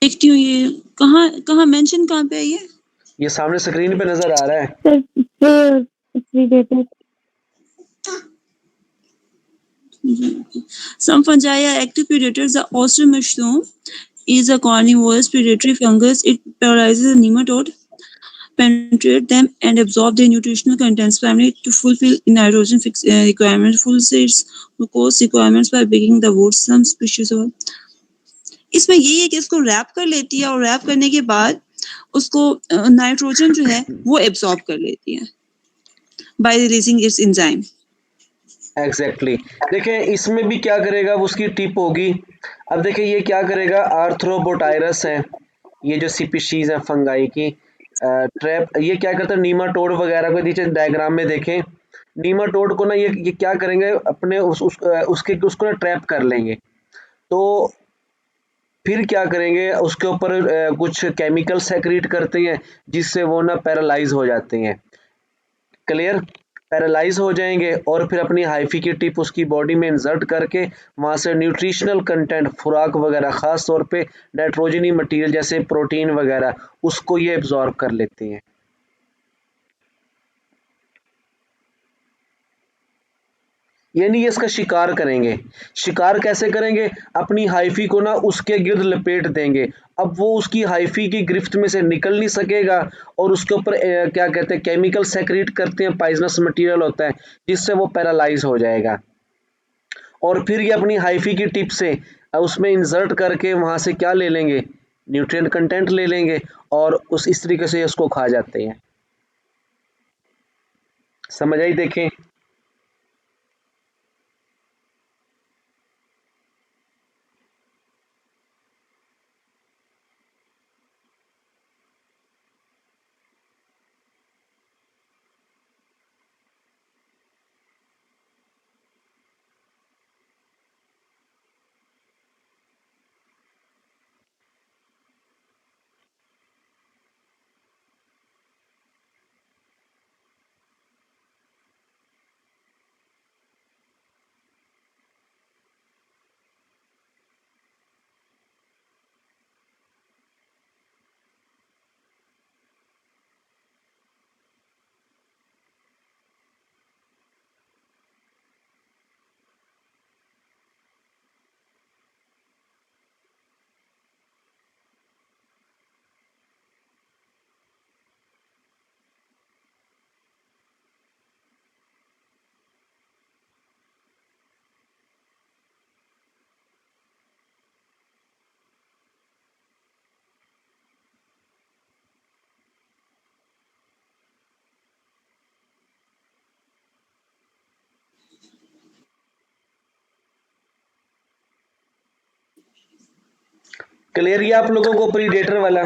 देखती हूँ ये कहाँ कहाँ मेंशन कहाँ पे है ये सामने स्क्रीन पे नजर आ रहा है। predator Some fungi are active predators. The oyster mushroom is a carnivorous predatory fungus. It paralyzes a nematode, penetrate them, and absorb their nutritional contents, primarily to fulfill nitrogen requirements, fulfills glucose requirements by breaking the wood. Some species of इसमें यही है कि इसको rap कर लेती है और rap करने के बाद उसको नाइट्रोजन जो है वो एब्सॉर्ब कर लेती है bye releasing it's enzyme. Exactly देखें इसमें भी क्या करेगा, वो उसकी टिप होगी। अब देखें ये क्या करेगा, आर्थ्रोबोटायरस है, ये जो स्पीशीज है फंगाई की ट्रैप, ये क्या करता है नीमाटोड वगैरह को, नीचे डायग्राम में देखें नीमाटोड को ना ये क्या करेंगे अपने उसके उसको ना ट्रैप कर लेंगे। तो फिर क्या करेंगे उसके ऊपर कुछ केमिकल सेक्रीट करते हैं जिससे वो ना पैरालाइज हो जाते हैं। क्लियर, पैरालाइज हो जाएंगे और फिर अपनी हाइफी की टिप उसकी बॉडी में इंसर्ट करके वहां से न्यूट्रिशनल कंटेंट खुराक वगैरह खास तौर पे नाइट्रोजनी मटेरियल जैसे प्रोटीन वगैरह उसको ये एब्जॉर्ब कर लेते हैं। यानी ये इसका शिकार करेंगे। शिकार कैसे करेंगे, अपनी हाइफी को ना उसके गिर्द लपेट देंगे। अब वो उसकी हाइफी की गिरफ्त में से निकल नहीं सकेगा और उसके ऊपर क्या कहते हैं केमिकल सेक्रेट करते हैं, पॉइजनस मटेरियल होता है जिससे वो पैरालाइज हो जाएगा। और फिर ये अपनी हाइफी की टिप से उसमें इंसर्ट करके वहां से क्या ले लेंगे, न्यूट्रिएंट कंटेंट ले लेंगे और उस इस तरीके से उसको खा जाते हैं। समझ आई। देखें क्लियर किया आप लोगों को प्रीडेटर वाला।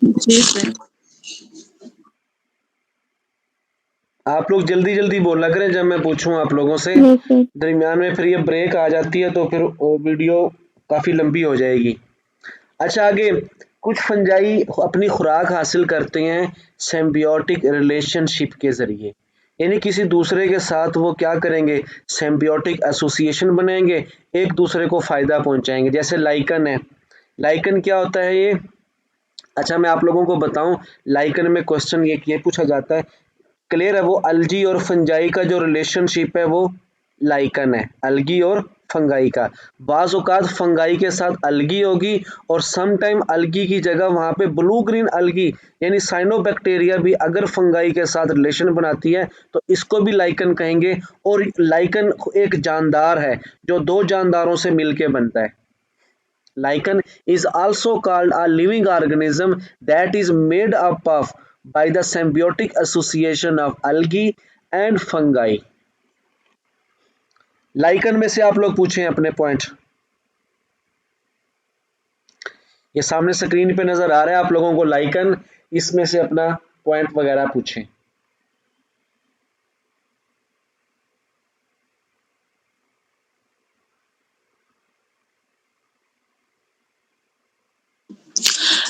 जी सर। आप लोग जल्दी जल्दी बोला करें जब मैं पूछूं आप लोगों से, yes sir दरमियान में फिर ये ब्रेक आ जाती है तो फिर वो वीडियो काफी लंबी हो जाएगी। अच्छा आगे, कुछ फंजाई अपनी खुराक हासिल करते हैं सिम्बियोटिक रिलेशनशिप के जरिए, यानी किसी दूसरे के साथ वो क्या करेंगे, सिम्बियोटिक एसोसिएशन बनाएंगे, एक दूसरे को फायदा पहुंचाएंगे। जैसे लाइकन है, लाइकन क्या होता है ये, अच्छा मैं आप लोगों को बताऊं, लाइकन में क्वेश्चन ये पूछा जाता है, क्लियर है, वो अलगी और फंजाई का जो रिलेशनशिप है वो लाइकन है, अलगी और फंगाई का। बाज औकात फंगाई के साथ अलगी होगी और सम टाइम अलगी की जगह वहां पे ब्लू ग्रीन अलगी यानी साइनोबैक्टीरिया भी अगर फंगाई के साथ रिलेशन बनाती है तो इसको भी लाइकन कहेंगे। और लाइकन एक जानदार है जो दो जानदारों से मिलके बनता है। Lichen is also called a living organism that is made up of by the symbiotic association of algae and fungi. Lichen में से आप लोग पूछें अपने पॉइंट, ये सामने स्क्रीन पे नजर आ रहा है आप लोगों को लाइकन, इसमें से अपना पॉइंट वगैरह पूछें।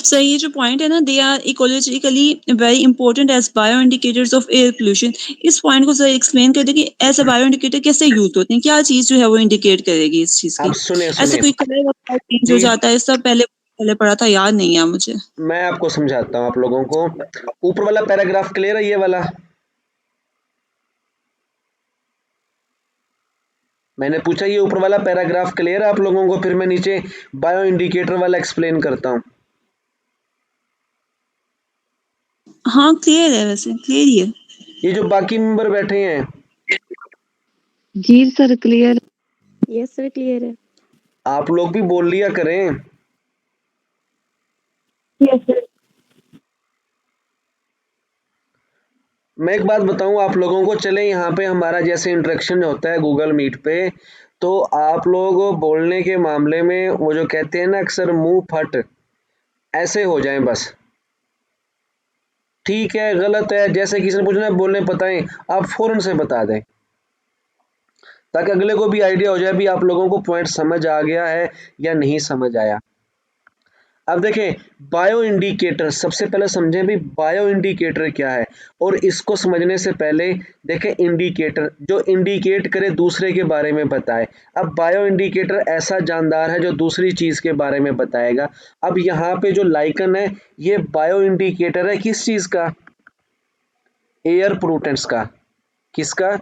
सर ये जो पॉइंट है ना, they are ecologically very important as bio indicators of air pollution. इस पॉइंट को सर एक्सप्लेन कर दे कि एज अ बायो इंडिकेटर कैसे यूज होते हैं, क्या चीज जो है वो इंडिकेट करेगी इस चीज अब की। सुने ऐसे सुने कोई कलर चेंज हो जी, जाता है, सब पहले पहले पढ़ा था, याद नहीं है मुझे। मैं आपको समझाता हूँ आप लोगों को। ऊपर वाला पैराग्राफ क्लियर है, ये वाला मैंने पूछा, ये ऊपर वाला पैराग्राफ क्लियर है आप लोगों को? फिर मैं नीचे बायो इंडिकेटर वाला एक्सप्लेन करता हूँ। हाँ क्लियर है, वैसे क्लियर ही है। ये जो बाकी मेंबर बैठे हैं, जी sir clear. Yes sir clear है। आप लोग भी बोल लिया करें। Yes sir. मैं एक बात बताऊं आप लोगों को, चले यहाँ पे हमारा जैसे इंटरेक्शन होता है गूगल मीट पे, तो आप लोग बोलने के मामले में वो जो कहते हैं ना अक्सर मुंह फट, ऐसे हो जाएं बस। ठीक है गलत है, जैसे किसी ने पूछना बोलने बताएं, आप फौरन से बता दें, ताकि अगले को भी आइडिया हो जाए भी आप लोगों को पॉइंट समझ आ गया है या नहीं समझ आया। अब देखें, बायो इंडिकेटर सबसे पहले समझें भी बायो इंडिकेटर क्या है। और इसको समझने से पहले देखें, इंडिकेटर जो इंडिकेट करे दूसरे के बारे में बताए। अब बायो इंडिकेटर ऐसा जानदार है जो दूसरी चीज के बारे में बताएगा। अब यहाँ पे जो लाइकन है, ये बायो इंडिकेटर है किस चीज का? एयर पोल्यूटेंट्स का। किसका?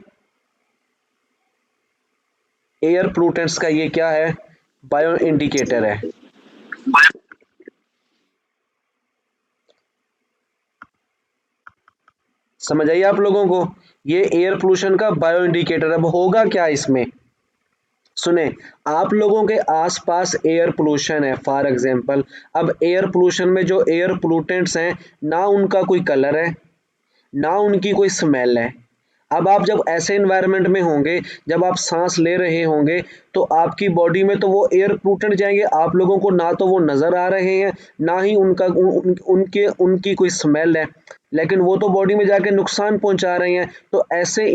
एयर पोल्यूटेंट्स का। ये क्या है? बायो इंडिकेटर है। समझ आइए आप लोगों को, ये एयर पोल्यूशन का बायो इंडिकेटर। अब होगा क्या इसमें, सुने। आप लोगों के आसपास एयर पोल्यूशन है फॉर एग्जांपल। अब एयर पोल्यूशन में जो एयर पोल्यूटेंट्स हैं, ना उनका कोई कलर है, ना उनकी कोई स्मेल है। अब आप जब ऐसे इन्वायरमेंट में होंगे, जब आप सांस ले रहे होंगे, तो आपकी बॉडी में तो वो एयर पोल्यूटेंट जाएंगे, आप लोगों को ना तो वो नजर आ रहे हैं, ना ही उनकी कोई स्मेल है, लेकिन वो तो बॉडी में जाके नुकसान पहुंचा रहे हैं। तो ऐसे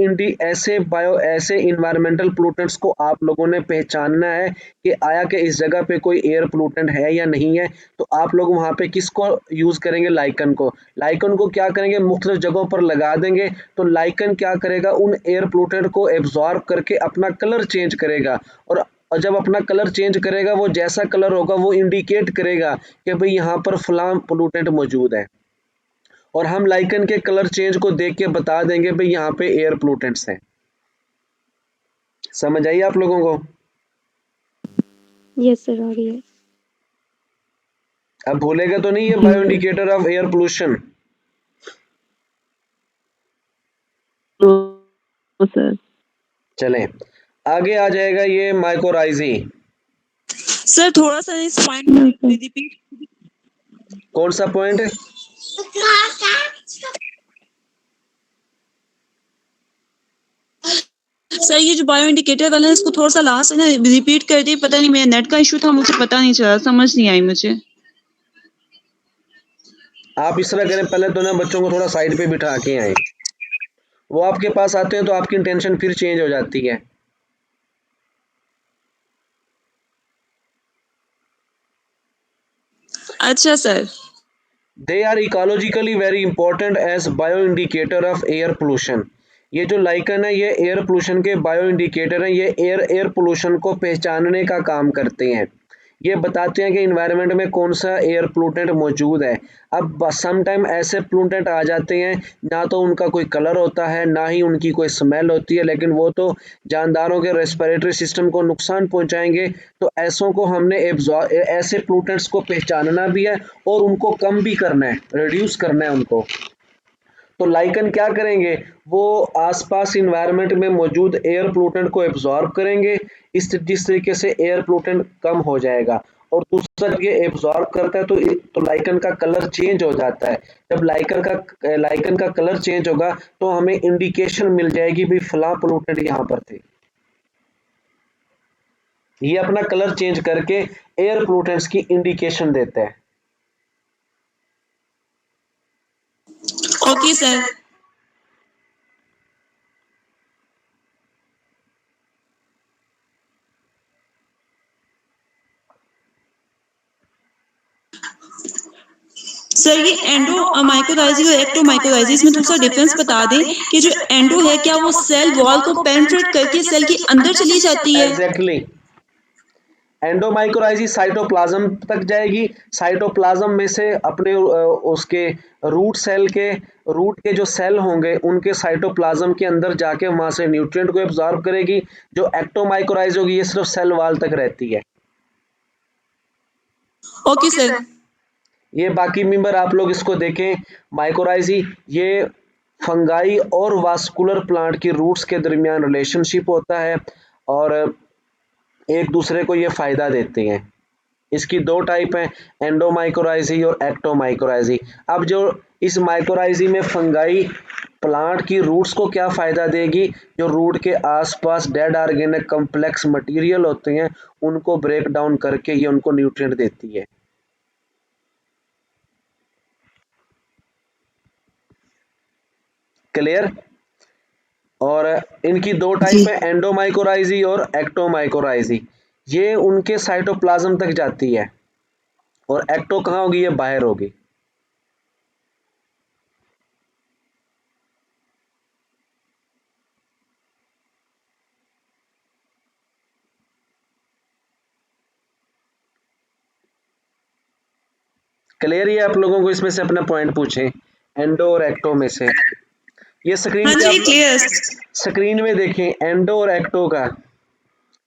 इन्वायरमेंटल पोल्यूटेंट्स को आप लोगों ने पहचानना है कि आया कि इस जगह पे कोई एयर पोल्यूटेंट है या नहीं है। तो आप लोग वहां पे किसको यूज करेंगे? लाइकन को। लाइकन को क्या करेंगे? मुख्तलिफ जगहों पर लगा देंगे। तो लाइकन क्या करेगा? उन एयर पोल्यूटेंट को एब्जॉर्ब करके अपना कलर चेंज करेगा। और जब अपना कलर चेंज करेगा, वो जैसा कलर होगा वो इंडिकेट करेगा कि भाई यहाँ पर फलां पोल्यूटेंट मौजूद है। और हम लाइकन के कलर चेंज को देख के बता देंगे भाई यहाँ पे एयर पोल्यूटेंट्स हैं। समझ आई आप लोगों को? यस सर आ रही है। अब भूलेगा तो नहीं ये bio indicator of air pollution? तो सर चलें, आगे आ जाएगा ये माइकोराइजी। सर थोड़ा सा इस पॉइंट नो सर। रिपीट। कौन सा पॉइंट है? सर ये जो बायो इंडिकेटर वाला है, इसको थोड़ा सा लास्ट ना रिपीट कर दी। पता नहीं मेरा नेट का इशू था, मुझे पता नहीं चला, समझ नहीं आई मुझे। आप इस तरह करें, पहले तो ना बच्चों को थोड़ा साइड पे बिठा के आए। वो आपके पास आते हैं तो आपकी इंटेंशन फिर चेंज हो जाती है। अच्छा sir. They are ecologically very important as bio indicator of air pollution. ये जो लाइकन है, ये एयर पोल्यूशन के बायो इंडिकेटर हैं। ये एयर पोल्यूशन को पहचानने का काम करते हैं। ये बताते हैं कि इन्वायरमेंट में कौन सा एयर पोल्यूटेंट मौजूद है। अब सम टाइम ऐसे पोल्यूटेंट आ जाते हैं, ना तो उनका कोई कलर होता है, ना ही उनकी कोई स्मेल होती है, लेकिन वो तो जानदारों के रेस्पिरेटरी सिस्टम को नुकसान पहुंचाएंगे। तो ऐसों को हमने ऐसे पोल्यूटेंट्स को पहचानना भी है और उनको कम भी करना है, रिड्यूस करना है उनको। तो लाइकन क्या करेंगे? वो आसपास इन्वायरमेंट में मौजूद एयर पोल्यूटेंट को एब्जॉर्ब करेंगे। जिस तरीके से एयर पोल्यूटेंट कम हो जाएगा, और दूसरा ये एब्जॉर्ब करता है तो लाइकन का कलर चेंज हो जाता है। जब लाइकन का कलर चेंज होगा, तो हमें इंडिकेशन मिल जाएगी भी फला पोल्यूटेंट यहाँ पर थे। ये अपना कलर चेंज करके एयर पोल्यूटेंट्स की इंडिकेशन देता है। Okay sir. सर ये एंडो माइकोराइजी और एक्टो माइकोराइजी इसमें थोड़ा सा डिफरेंस बता दें कि जो एंडो है क्या वो सेल वॉल को पेनिट्रेट करके सेल के अंदर चली जाती है? एग्जैक्टली एंडोमाइकोराइजी साइटोप्लाज्म तक जाएगी, साइटोप्लाज्म में से अपने उसके रूट के जो सेल होंगे उनके साइटोप्लाज्म के अंदर जाके वहां से न्यूट्रिएंट को एब्जॉर्ब करेगी। जो एक्टोमाइकोराइज होगी ये सिर्फ सेल वॉल तक रहती है। Okay sir. ये बाकी मेंबर आप लोग इसको देखें। माइकोराइजी ये फंगाई और वास्कुलर प्लांट की रूट्स के दरमियान रिलेशनशिप होता है और एक दूसरे को ये फायदा देते हैं। इसकी दो टाइप हैं, एंडोमाइकोराइजी और एक्टोमाइकोराइजी। अब जो इस माइकोराइजी में फंगाई प्लांट की रूट्स को क्या फायदा देगी, जो रूट के आसपास डेड ऑर्गेनिक कॉम्प्लेक्स मटेरियल होते हैं उनको ब्रेक डाउन करके ये उनको न्यूट्रिएंट देती है। क्लियर? और इनकी दो टाइप है, एंडोमाइकोराइजी और एक्टोमाइकोराइजी। ये उनके साइटोप्लाज्म तक जाती है और एक्टो कहाँ होगी, ये बाहर होगी। क्लियर? ये आप लोगों को इसमें से अपना पॉइंट पूछें एंडो और एक्टो में से। ये स्क्रीन हाँ पे जी आप क्लियर। स्क्रीन में देखें एंडो और एक्टो का।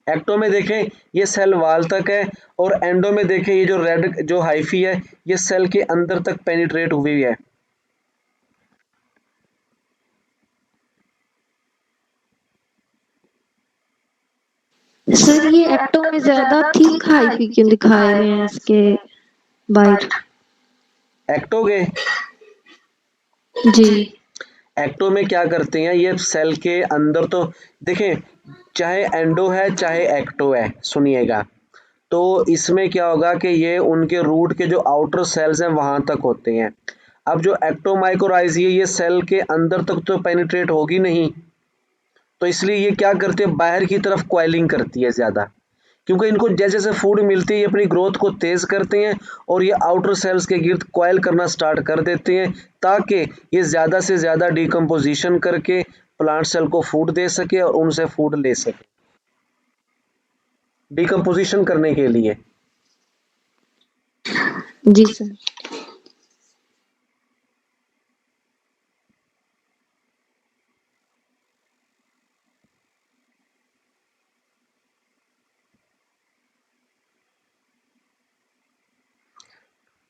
एक्टो में देखें ये सेल वाल तक है और एंडो में देखें ये जो रेड जो हाइफी है ये सेल के अंदर तक पेनिट्रेट हुई है। सर ये एक्टो में ज्यादा थिक हाइफी क्यों दिखाए हुए हैं इसके बाइट? एक्टो के जी एक्टो में क्या करते हैं, ये सेल के अंदर तो देखें चाहे एंडो है चाहे एक्टो है, सुनिएगा तो इसमें क्या होगा कि ये उनके रूट के जो आउटर सेल्स हैं वहां तक होते हैं। अब जो एक्टोमाइकोराइजी है ये सेल के अंदर तक तो पेनिट्रेट होगी नहीं, तो इसलिए ये क्या करते हैं बाहर की तरफ कॉइलिंग करती है ज्यादा, क्योंकि इनको जैसे जैसे फूड मिलती है ये अपनी ग्रोथ को तेज करते हैं और ये आउटर सेल्स के गिर्द कॉइल करना स्टार्ट कर देते हैं ताकि ये ज़्यादा से ज़्यादा डिकम्पोजिशन करके प्लांट सेल को फूड दे सके और उनसे फूड ले सके डिकम्पोजिशन करने के लिए। जी सर।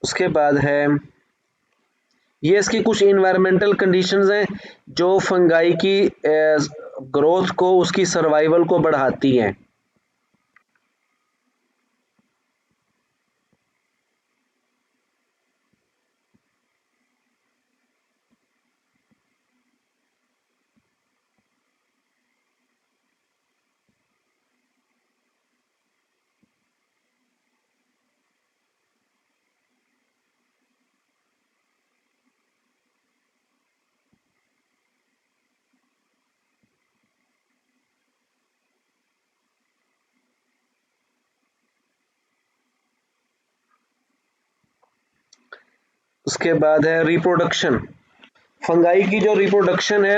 उसके बाद है ये इसकी कुछ इन्वायरमेंटल कंडीशंस हैं जो फंगाई की ग्रोथ को उसकी सर्वाइवल को बढ़ाती हैं। उसके बाद है रिप्रोडक्शन। फंगाई की जो रिप्रोडक्शन है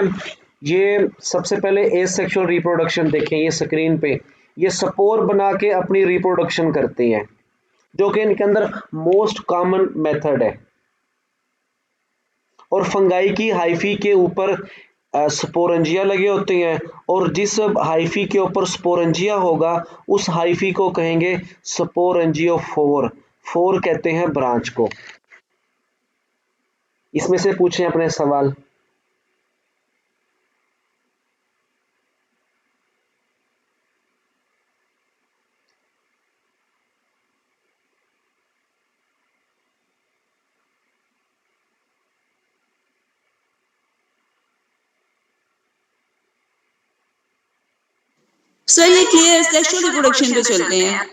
ये सबसे पहले एसेक्सुअल रिप्रोडक्शन देखें, ये स्क्रीन पे ये स्पोर बना के अपनी रिप्रोडक्शन करते हैं जो कि इनके अंदर मोस्ट कॉमन मेथड है। और फंगाई की हाइफी के ऊपर स्पोरेंजिया लगे होते हैं और जिस हाइफी के ऊपर स्पोरेंजिया होगा उस हाइफी को कहेंगे स्पोरेंजियोफोर। फोर कहते हैं ब्रांच को। इसमें से पूछें अपने सवाल। सर ये क्लियर, सेक्सुअल रिप्रोडक्शन पे चलते हैं।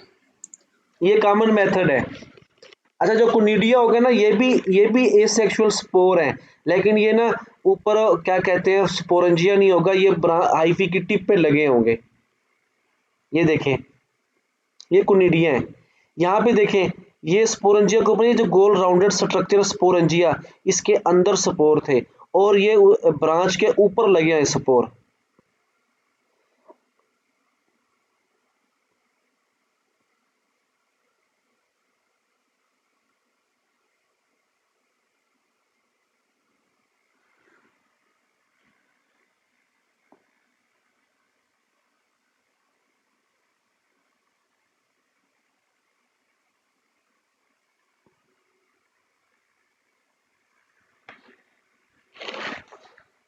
ये कॉमन मेथड है। अच्छा जो कुनिडिया होगा ना ये भी एसेक्सुअल स्पोर है, लेकिन ये ना ऊपर क्या कहते हैं स्पोरेंजिया नहीं होगा, ये हाइफी की टिप पे लगे होंगे। ये देखें ये कुनिडिया है। यहाँ पे देखें ये स्पोरेंजिया के ऊपर ये जो गोल राउंडेड स्ट्रक्चर स्पोरेंजिया, इसके अंदर स्पोर थे और ये ब्रांच के ऊपर लगे हैं स्पोर।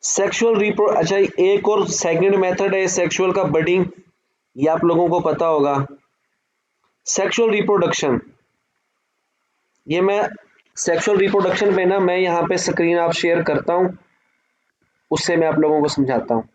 सेक्सुअल रिप्रो अच्छा, एक और सेकंड मेथड है सेक्सुअल का, बडिंग, ये आप लोगों को पता होगा। सेक्सुअल रिप्रोडक्शन, ये मैं सेक्सुअल रिप्रोडक्शन पे ना मैं यहाँ पे स्क्रीन आप शेयर करता हूँ, उससे मैं आप लोगों को समझाता हूँ।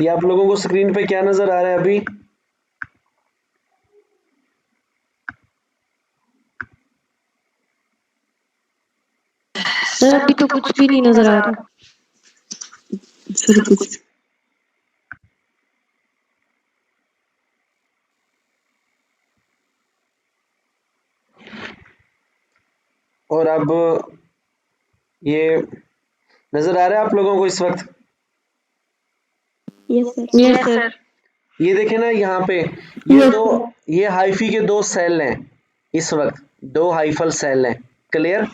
ये आप लोगों को स्क्रीन पे क्या नजर आ रहा है अभी? सर अभी तो कुछ भी नहीं नजर आ रहा। सर कुछ और अब ये नजर आ रहा है आप लोगों को इस वक्त? Yes sir. ये देखें ना यहाँ पे, ये दो, ये हाइफी के दो सेल हैं इस वक्त, दो हाइफल सेल हैं। क्लियर?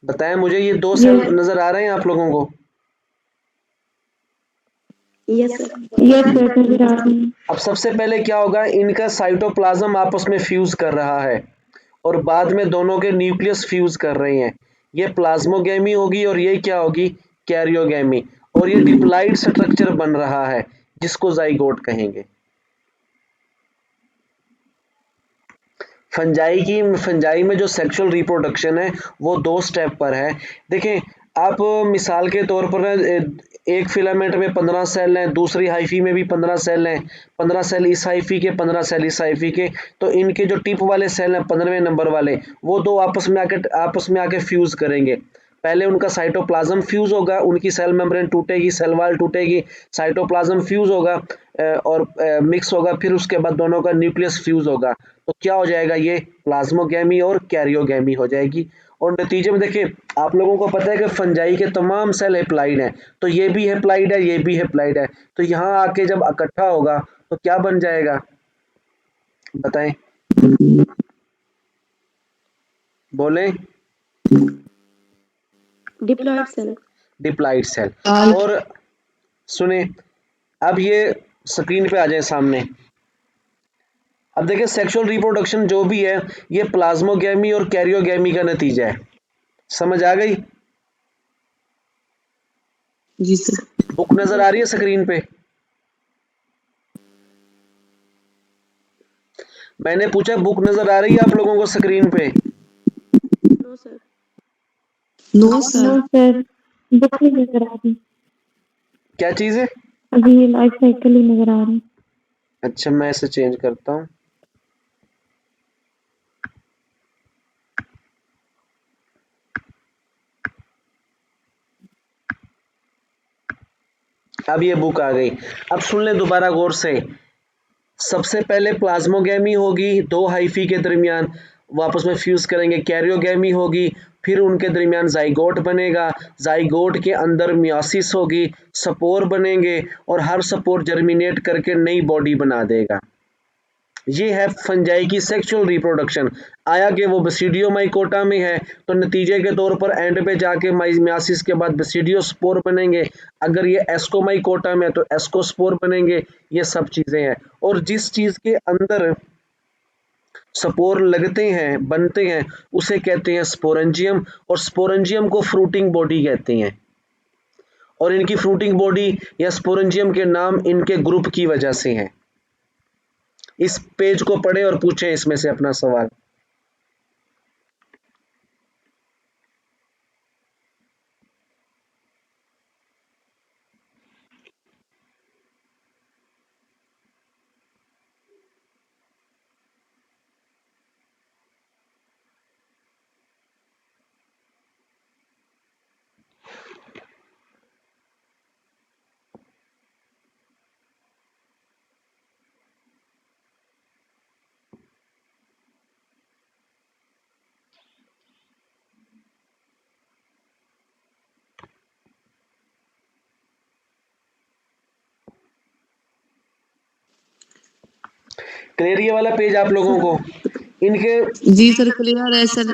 बताएं मुझे, ये दो सेल नजर आ रहे हैं आप लोगों को? यस सर नजर आ रही है। अब सबसे पहले क्या होगा, इनका साइटोप्लाज्म आपस में फ्यूज कर रहा है और बाद में दोनों के न्यूक्लियस फ्यूज कर रहे हैं। ये प्लाज्मोगेमी होगी और ये क्या होगी, कैरियोगेमी, और ये डिप्लॉइड स्ट्रक्चर बन रहा है जिसको जाइगोट कहेंगे। फंजाई में जो सेक्सुअल रिप्रोडक्शन है वो दो स्टेप पर है। देखें आप, मिसाल के तौर पर एक फिलामेंट में 15 सेल हैं, दूसरी हाइफी में भी 15 सेल हैं, 15 सेल इस हाइफी के, 15 सेल इस हाइफी के, तो इनके जो टिप वाले सेल हैं 15वें नंबर वाले, वो दो आपस में आके फ्यूज करेंगे। पहले उनका साइटोप्लाज्म फ्यूज होगा, उनकी सेल मेम्ब्रेन टूटेगी, सेल वॉल टूटेगी, साइटोप्लाज्म फ्यूज होगा और मिक्स होगा, फिर उसके बाद दोनों का न्यूक्लियस फ्यूज होगा, तो क्या हो जाएगा, ये प्लाज्मोगेमी और कैरियोगेमी हो जाएगी। और नतीजे में देखिए, आप लोगों को पता है कि फंजाई के तमाम सेल हेप्लाइड हैं, तो ये भी हेप्लाइड है, ये भी हेप्लाइड है, तो यहाँ आके जब इकट्ठा होगा तो क्या बन जाएगा, बताएं, बोलें? Diploid cell. Diploid cell. और सुने, अब ये स्क्रीन पे आ जाए सामने। अब देखिए, सेक्सुअल रिप्रोडक्शन जो भी है ये प्लाज्मोगेमी और कैरियोगेमी का नतीजा है। समझ आ गई? जी सर। बुक नजर आ रही है स्क्रीन पे? मैंने पूछा, बुक नजर आ रही है आप लोगों को स्क्रीन पे? No sir. No sir. Sir book नहीं नजर आ रही। क्या चीज है? अभी ये लाइफ साइकिल ही नजर आ रही। अच्छा, मैं इसे चेंज करता हूँ। अब ये बुक आ गई। अब सुन ले दोबारा गौर से, सबसे पहले प्लाज्मोगेमी होगी, दो हाइफी के दरमियान वापस में फ्यूज करेंगे, कैरियोगेमी होगी, फिर उनके दरमियान जाइगोट बनेगा, जाइगोट के अंदर मियोसिस होगी, स्पोर बनेंगे और हर स्पोर जर्मिनेट करके नई बॉडी बना देगा। ये है फंजाई की सेक्सुअल रिप्रोडक्शन। आया कि वो बेसिडियोमाइकोटा में है, तो नतीजे के तौर पर एंड पे जाके मियासिस के बाद बेसिडियोस्पोर बनेंगे। अगर ये एस्कोमाइकोटा में है तो एस्कोस्पोर बनेंगे। ये सब चीज़ें हैं, और जिस चीज़ के अंदर स्पोर लगते हैं, बनते हैं, उसे कहते हैं स्पोरेंजियम, और स्पोरेंजियम को फ्रूटिंग बॉडी कहते हैं। और इनकी फ्रूटिंग बॉडी या स्पोरेंजियम के नाम इनके ग्रुप की वजह से हैं। इस पेज को पढ़ें और पूछें इसमें से अपना सवाल। क्लियर ये वाला पेज आप लोगों को? इनके जी सर क्लियर है सर।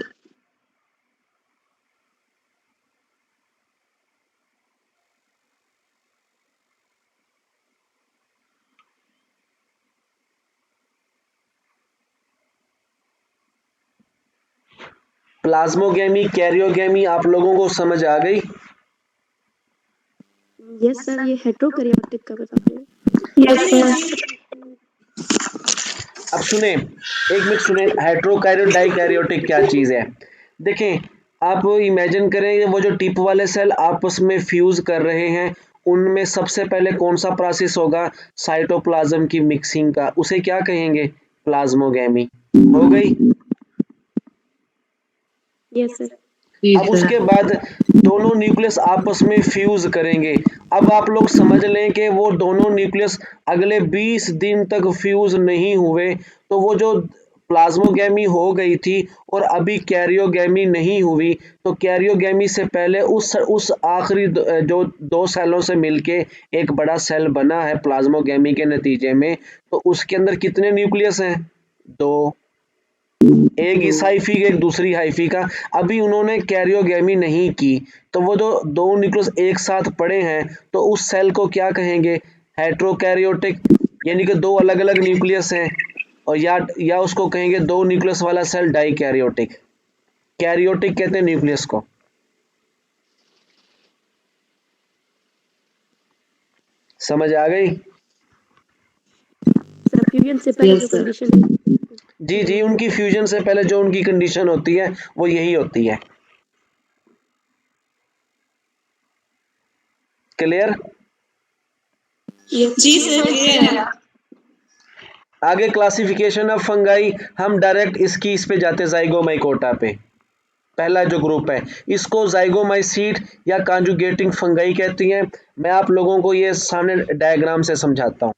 प्लाज्मोगेमी, कैरियोगेमी आप लोगों को समझ आ गई? यस सर, ये हेटेरोकैरियोटिक का बता रहे हैं। Yes sir. अब सुने, एक मिनट सुने, हेट्रोकैरियोट डाइकैरियोटिक क्या चीज़ है। देखें, आप इमेजिन करें कि वो जो टिप वाले सेल आपस में फ्यूज कर रहे हैं, उनमें सबसे पहले कौन सा प्रोसेस होगा? साइटोप्लाज्म की मिक्सिंग का। उसे क्या कहेंगे? प्लाज्मोगेमी। हो गई? Yes sir. जी अब सर। उसके बाद दोनों न्यूक्लियस आपस में फ्यूज करेंगे। अब आप लोग समझ लें कि वो दोनों न्यूक्लियस अगले 20 दिन तक फ्यूज नहीं हुए, तो वो जो प्लाज्मोगेमी हो गई थी और अभी कैरियोगेमी नहीं हुई, तो कैरियोगेमी से पहले उस आखिरी जो दो सेलों से मिलके एक बड़ा सेल बना है प्लाज्मोगेमी के नतीजे में, तो उसके अंदर कितने न्यूक्लियस हैं? 2। एक इस हाइफी का, एक दूसरी हाइफी का। अभी उन्होंने कैरियोगेमी नहीं की, तो वो जो दो न्यूक्लियस एक साथ पड़े हैं, तो उस सेल को क्या कहेंगे? हेट्रोकैरियोटिक, यानी कि दो अलग अलग न्यूक्लियस हैं। और या उसको कहेंगे दो न्यूक्लियस वाला सेल डाइकैरियोटिक। कैरियोटिक कहते हैं न्यूक्लियस को। समझ आ गई? सर फ्यूजन से पहले जो कंडीशन जी जी, उनकी फ्यूजन से पहले जो उनकी कंडीशन होती है वो यही होती है। क्लियर? जी सर क्लियर है। आगे क्लासिफिकेशन ऑफ फंगाई, हम डायरेक्ट इस पे जाते हैं, जाइगोमाइकोटा पे। पहला जो ग्रुप है इसको जाइगोमाइसीट या कॉन्जुगेटिंग फंगाई कहती हैं। मैं आप लोगों को ये सामने डायग्राम से समझाता हूँ।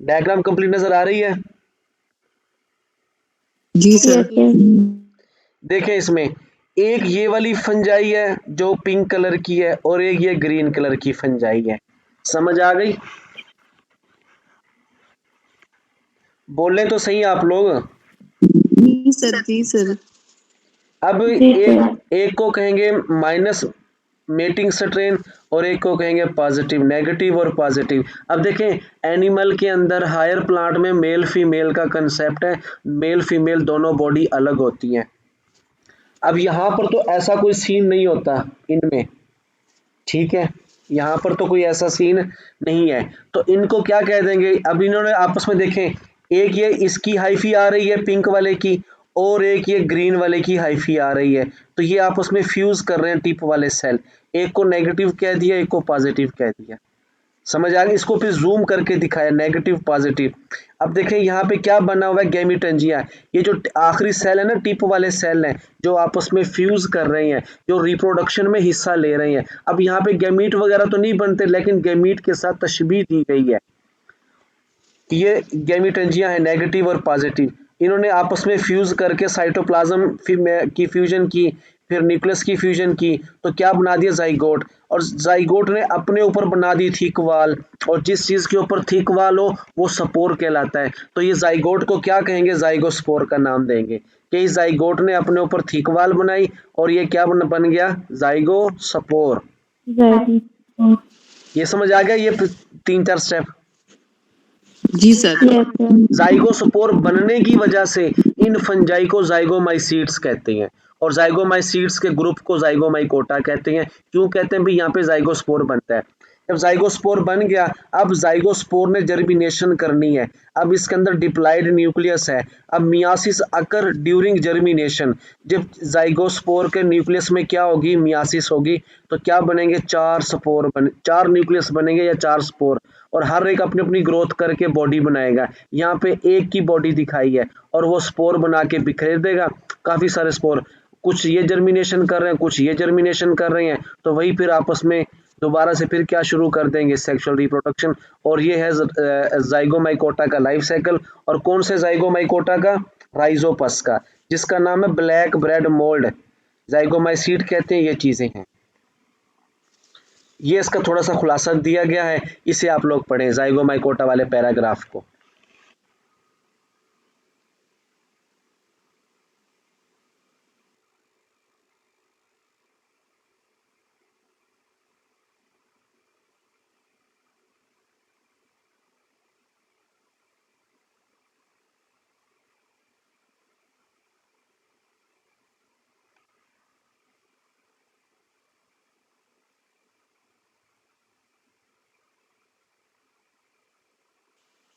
डायग्राम कंप्लीट नजर आ रही है? जी सर। देखें, इसमें एक ये वाली फंजाई है जो पिंक कलर की है, और एक ये ग्रीन कलर की फंजाई है। समझ आ गई? बोले तो सही आप लोग। जी सर। जी सर। अब एक को कहेंगे माइनस मेटिंग स्ट्रेन, और एक को कहेंगे पॉजिटिव। नेगेटिव और पॉजिटिव। अब देखें, एनिमल के अंदर हायर प्लांट में मेल फीमेल का कंसेप्ट है। मेल फीमेल दोनों बॉडी अलग होती हैं। अब यहाँ पर तो ऐसा कोई सीन नहीं होता इनमें, ठीक है, यहाँ पर तो कोई ऐसा सीन नहीं है, तो इनको क्या कह देंगे? अब इन्होंने आपस में देखें, एक ये इसकी हाइफी आ रही है पिंक वाले की, और एक ये ग्रीन वाले की हाइफी आ रही है, तो ये आपस में फ्यूज कर रहे हैं टिप वाले सेल। एक को नेगेटिव कह दिया, एक को पॉजिटिव कह दिया। समझ आ गई? इसको फिर जूम करके दिखाया, नेगेटिव पॉजिटिव। अब देखें यहाँ पे क्या बना हुआ है, गैमीटंजिया। ये जो आखिरी सेल है ना, टिप वाले सेल हैं जो आपस में फ्यूज कर रहे हैं, जो रिप्रोडक्शन में हिस्सा ले रहे हैं। अब यहाँ पे गैमीट वगैरह तो नहीं बनते, लेकिन गैमीट के साथ तशबीह दी गई है। ये गैमीटंजिया है, नेगेटिव और पॉजिटिव। इन्होंने आपस में फ्यूज करके साइटोप्लाज्म की फ्यूजन की, फिर न्यूक्लियस की फ्यूजन की, तो क्या बना दिया, जाइगोट। और जाइगोट ने अपने ऊपर बना दी थिक वाल, और जिस चीज के ऊपर थिक वाल हो वो सपोर कहलाता है। तो ये जाइगोट को क्या कहेंगे, जाइगोस्पोर का नाम देंगे कि इस जाइगोट ने अपने ऊपर थिक वाल बनाई और ये क्या बन गया, जाइगोस्पोर। ये समझ आ गया, ये 3-4 स्टेप। जी सर। जाइगोस्पोर बनने की वजह से इन फंजाई को जाइगोमाइसीट्स कहते हैं, और जाइगोमाइसीट्स के ग्रुप को जाइगोमाइकोटा कहते हैं। क्यों कहते हैं भी, यहाँ पे जाइगोस्पोर बनता है। जब जाइगोस्पोर बन गया, अब जाइगोस्पोर ने जर्मिनेशन करनी है। अब इसके अंदर डिप्लॉइड न्यूक्लियस है। अब मियासिस अकर ड्यूरिंग जर्मिनेशन। जब जाइगोस्पोर के न्यूक्लियस में क्या होगी, मियासिस होगी, तो क्या बनेंगे, 4 न्यूक्लियस बनेंगे या 4 स्पोर, और हर एक अपनी अपनी ग्रोथ करके बॉडी बनाएगा। यहाँ पे एक की बॉडी दिखाई है, और वो स्पोर बना के बिखेर देगा काफी सारे स्पोर। कुछ ये जर्मिनेशन कर रहे हैं, कुछ ये जर्मिनेशन कर रहे हैं, तो वही फिर आपस में दोबारा से फिर क्या शुरू कर देंगे, सेक्सुअल रिप्रोडक्शन। और ये है जाइगोमाइकोटा का लाइफ साइकिल। और कौन से जाइगोमाइकोटा का, राइजोपस का, जिसका नाम है ब्लैक ब्रेड मोल्ड। जाइगोमाइसीट कहते हैं, ये चीजें हैं। ये इसका थोड़ा सा खुलासा दिया गया है, इसे आप लोग पढ़ें, जाइगोमाइकोटा वाले पैराग्राफ को।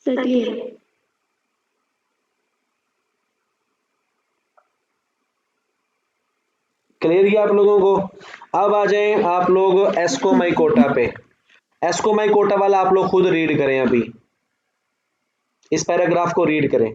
क्लियर किया आप लोगों को। अब आ जाएं आप लोग एस्कोमाइकोटा पे। एस्कोमाइकोटा वाला आप लोग खुद रीड करें, अभी इस पैराग्राफ को रीड करें।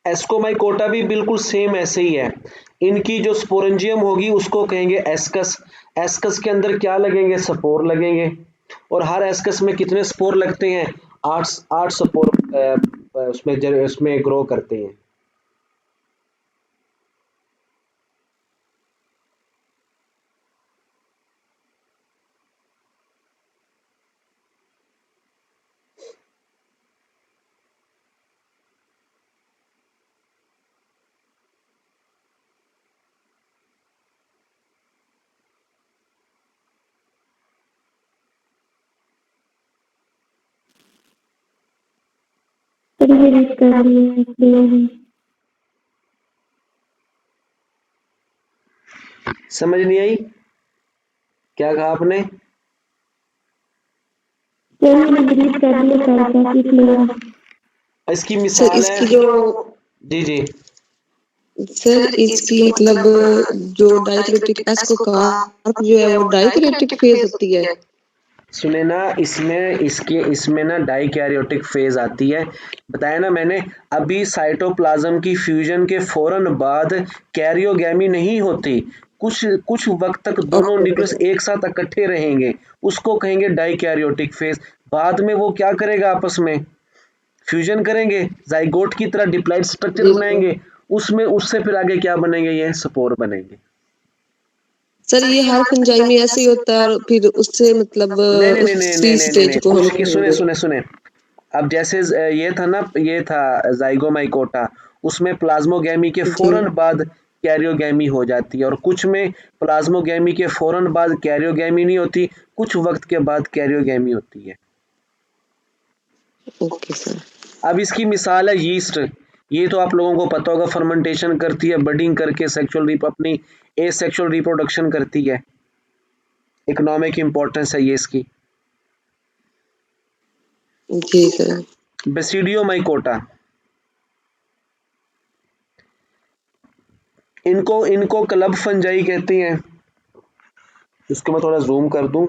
एस्कोमाइकोटा भी बिल्कुल सेम ऐसे ही है। इनकी जो स्पोरेंजियम होगी उसको कहेंगे एस्कस। एस्कस के अंदर क्या लगेंगे, स्पोर लगेंगे। और हर एस्कस में कितने स्पोर लगते हैं, 8 स्पोर उसमें ग्रो करते हैं। समझ नहीं आई, क्या कहा आपने? इसकी सर मिसाल इसकी है, जो जी सर इसकी मतलब जो डाइक्रिटिक एस्कोकार्प जो है वो डाइक्रिटिक फेज होती है। सुने ना, इसमें ना डाइकैरियोटिक फेज आती है। बताया ना मैंने, अभी साइटोप्लाज्म की फ्यूजन के फौरन बाद कैरियोगैमी नहीं होती। कुछ वक्त तक दोनों न्यूक्लियस एक साथ इकट्ठे रहेंगे, उसको कहेंगे डाइकैरियोटिक फेज। बाद में वो क्या करेगा, आपस में फ्यूजन करेंगे, जाइगोट की तरह डिप्लॉइड स्ट्रक्चर जी बनाएंगे, उसमें उससे फिर आगे क्या बनेंगे, ये स्पोर बनेंगे। सर, ये हर फंजाई में ऐसे ही होता है और फिर उससे मतलब नहीं नहीं नहीं उस नहीं नहीं सी नहीं नहीं स्टेज नहीं, को हम उसकी सुने कहेंगे। सुने सुने, अब जैसे ये था ना, ये था जाइगोमाइकोटा, उसमें प्लाज्मोगैमी के जी फौरन बाद कैरियोगैमी हो जाती है, और कुछ में प्लाज्मोगैमी के फौरन बाद कैरियोगैमी नहीं होती, कुछ वक्त के बाद कैरियोगैमी होती है। Okay sir. अब इसकी मिसाल है यीस्ट, ये तो आप लोगों को पता होगा, फर्मेंटेशन करती है, बडिंग करके सेक्सुअल अपनी एसेक्सुअल रिप्रोडक्शन करती है, इकोनॉमिक इंपॉर्टेंस है ये इसकी। जी सर। बेसिडियोमाइकोटा, इनको इनको क्लब फंजाई कहती हैं। इसको मैं थोड़ा जूम कर दूं,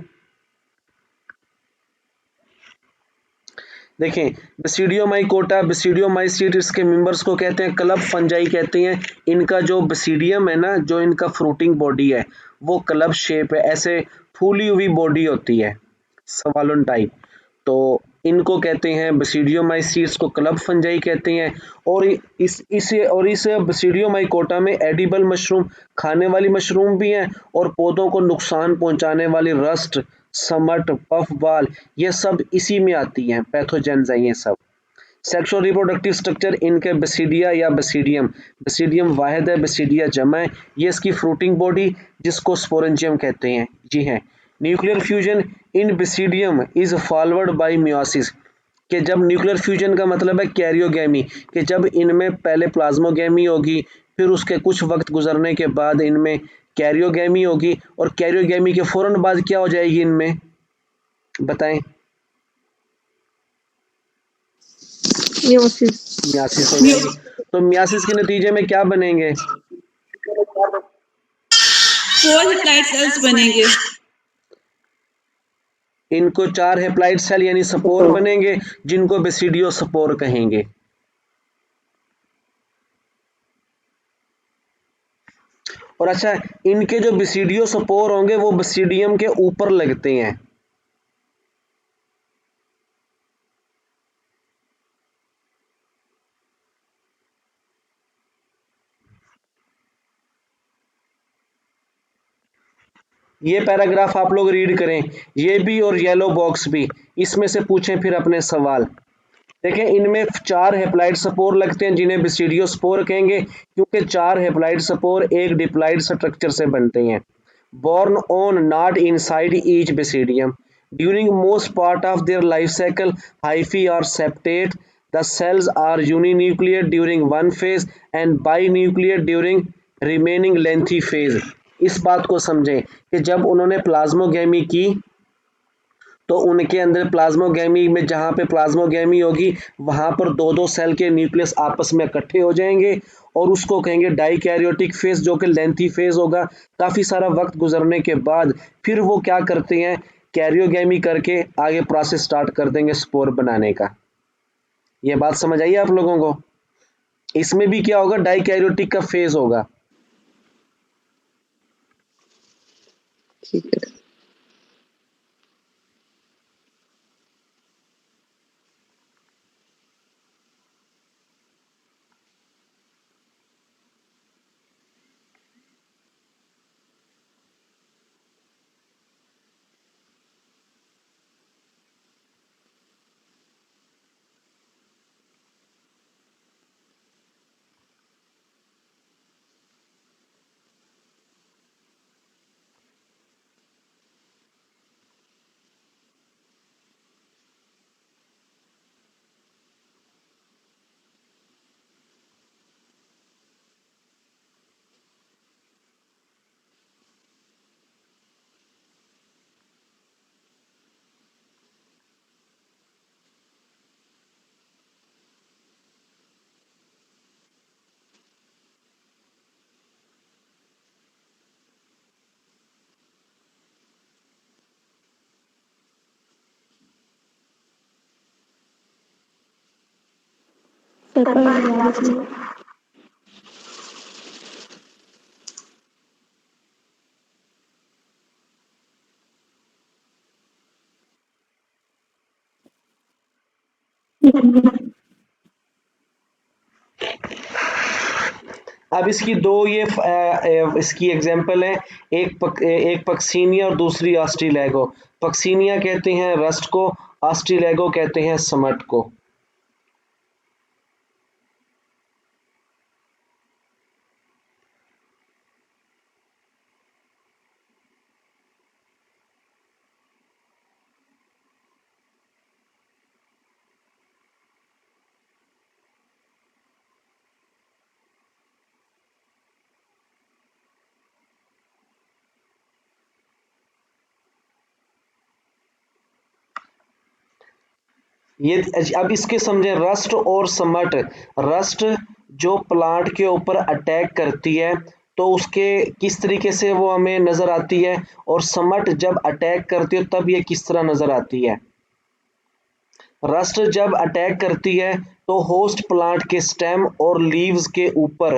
देखें, बेसिडियोमाइकोटा, बेसिडियोमाइसीट्स के मेंबर्स को कहते हैं क्लब फंजाई कहते हैं। इनका जो बेसिडियम है ना, जो इनका फ्रूटिंग बॉडी है, वो क्लब शेप है, ऐसे फूली हुई बॉडी होती है, सवालन टाइप। तो इनको कहते हैं बेसिडियोमाइसीट्स को क्लब फंजाई कहते हैं। और इस बेसिडियोमाइकोटा में एडिबल मशरूम, खाने वाली मशरूम भी हैं, और पौधों को नुकसान पहुंचाने वाली रस्ट, समट, पफ बाल, ये सब इसी में आती हैं, पैथोजेंस हैं ये सब। सेक्सुअल रिप्रोडक्टिव स्ट्रक्चर इनके बेसिडिया या बेसिडियम, बेसिडियम वाहिद है, बेसिडिया जमा है, ये इसकी फ्रूटिंग बॉडी जिसको स्पोरेंजियम कहते हैं। जी हैं, nuclear fusion in basidium is followed by meiosis, कि जब न्यूक्लियर फ्यूजन का मतलब है कैरियोगैमी, कि जब इनमें पहले प्लाज्मोगैमी होगी, फिर उसके कुछ वक्त गुजरने के बाद इनमें कैरियोगैमी होगी, और कैरियोगैमी के फौरन बाद क्या हो जाएगी इनमें, बताएं। मियोसिस। मियासिस हो जाएगी। तो मियासिस के नतीजे में क्या बनेंगे, 4 हैप्लॉइड सेल्स बनेंगे। इनको 4 हैप्लॉइड सेल यानी स्पोर बनेंगे, जिनको बेसिडियो स्पोर कहेंगे। और अच्छा, इनके जो बेसिडियो स्पोर होंगे वो बेसिडियम के ऊपर लगते हैं। ये पैराग्राफ आप लोग रीड करें, ये भी और येलो बॉक्स भी, इसमें से पूछें फिर अपने सवाल। देखें, इनमें 4 हैप्लॉइड स्पोर लगते हैं, जिन्हें बेसिडियो स्पोर कहेंगे, क्योंकि 4 हैप्लॉइड स्पोर एक डिप्लॉइड स्ट्रक्चर से बनते हैं। Born on not inside each basidium. During most part of their life cycle, hyphae are septate. The cells are uninucleate during one phase and binucleate during remaining lengthy phase. इस बात को समझें कि जब उन्होंने प्लाज्मोगैमी की, तो उनके अंदर प्लाज्मोगैमी में जहाँ पे प्लाज्मोगैमी होगी, वहाँ पर दो दो सेल के न्यूक्लियस आपस में इकट्ठे हो जाएंगे, और उसको कहेंगे डाइकैरियोटिक फेज, जो कि लेंथी फेज होगा। काफ़ी सारा वक्त गुजरने के बाद फिर वो क्या करते हैं, कैरियोगैमी करके आगे प्रोसेस स्टार्ट कर देंगे स्पोर बनाने का। ये बात समझ आई आप लोगों को? इसमें भी क्या होगा, डाइकैरियोटिक का फेज होगा। ठीक है। अब इसकी दो ये इसकी एग्जांपल है, एक पक्सीनिया और दूसरी ऑस्ट्रीलेगो। पक्सीनिया कहते हैं रस्ट को, ऑस्ट्रीलेगो कहते हैं समट को। ये अब इसके समझे रस्ट और समट। रस्ट जो प्लांट के ऊपर अटैक करती है तो उसके किस तरीके से वो हमें नजर आती है, और समट जब अटैक करती है तब ये किस तरह नजर आती है। रस्ट जब अटैक करती है तो होस्ट प्लांट के स्टेम और लीव्स के ऊपर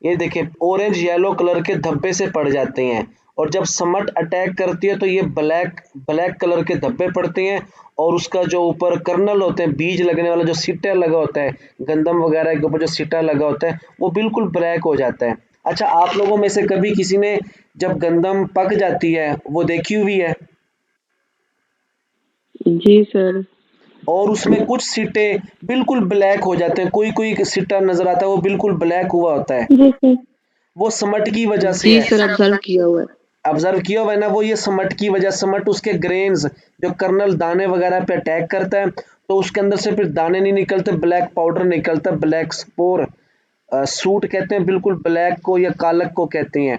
ये देखिए ऑरेंज येलो कलर के धब्बे से पड़ जाते हैं, और जब समट अटैक करती है तो ये ब्लैक ब्लैक कलर के धब्बे पड़ते हैं, और उसका जो ऊपर कर्नल होते हैं, बीज लगने वाला जो सिट्टा लगा होता है, गंदम वगैरह के ऊपर जो सिट्टा लगा होता है वो बिल्कुल ब्लैक हो जाता है। अच्छा, आप लोगों में से कभी किसी ने जब गंदम पक जाती है वो देखी हुई है, जी सर। और उसमें कुछ सीटे बिल्कुल ब्लैक हो जाते हैं, कोई कोई सीटा नजर आता है वो बिल्कुल ब्लैक हुआ होता है, जी सर। वो समट की वजह से जी है। सर, ऑब्जर्व किया हुआ है। ऑब्जर्व किया हुआ है ना, वो ये समट की वजह, समट उसके ग्रेन्स जो कर्नल दाने वगैरह पे अटैक करता है तो उसके अंदर से फिर दाने नहीं निकलते, ब्लैक पाउडर निकलता है, ब्लैक स्पोर सूट कहते हैं बिल्कुल ब्लैक को, या कालक को कहते हैं।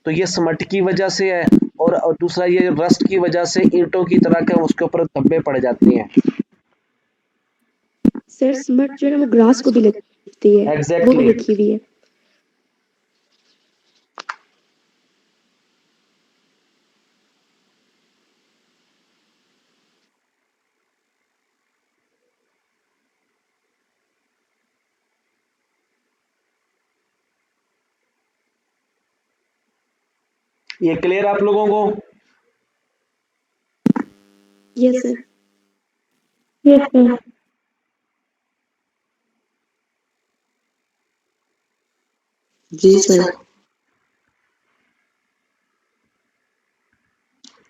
तो ये समट की वजह से है, और दूसरा ये रस्ट की वजह से ईंटों की तरह के उसके ऊपर धब्बे पड़ जाते हैं। सर स्मट जो है ना वो ग्रास को भी लगती है, वो भी एग्जैक्टली लिखी हुई है। ये क्लियर आप लोगों को? Yes sir. Yes sir. जी सर।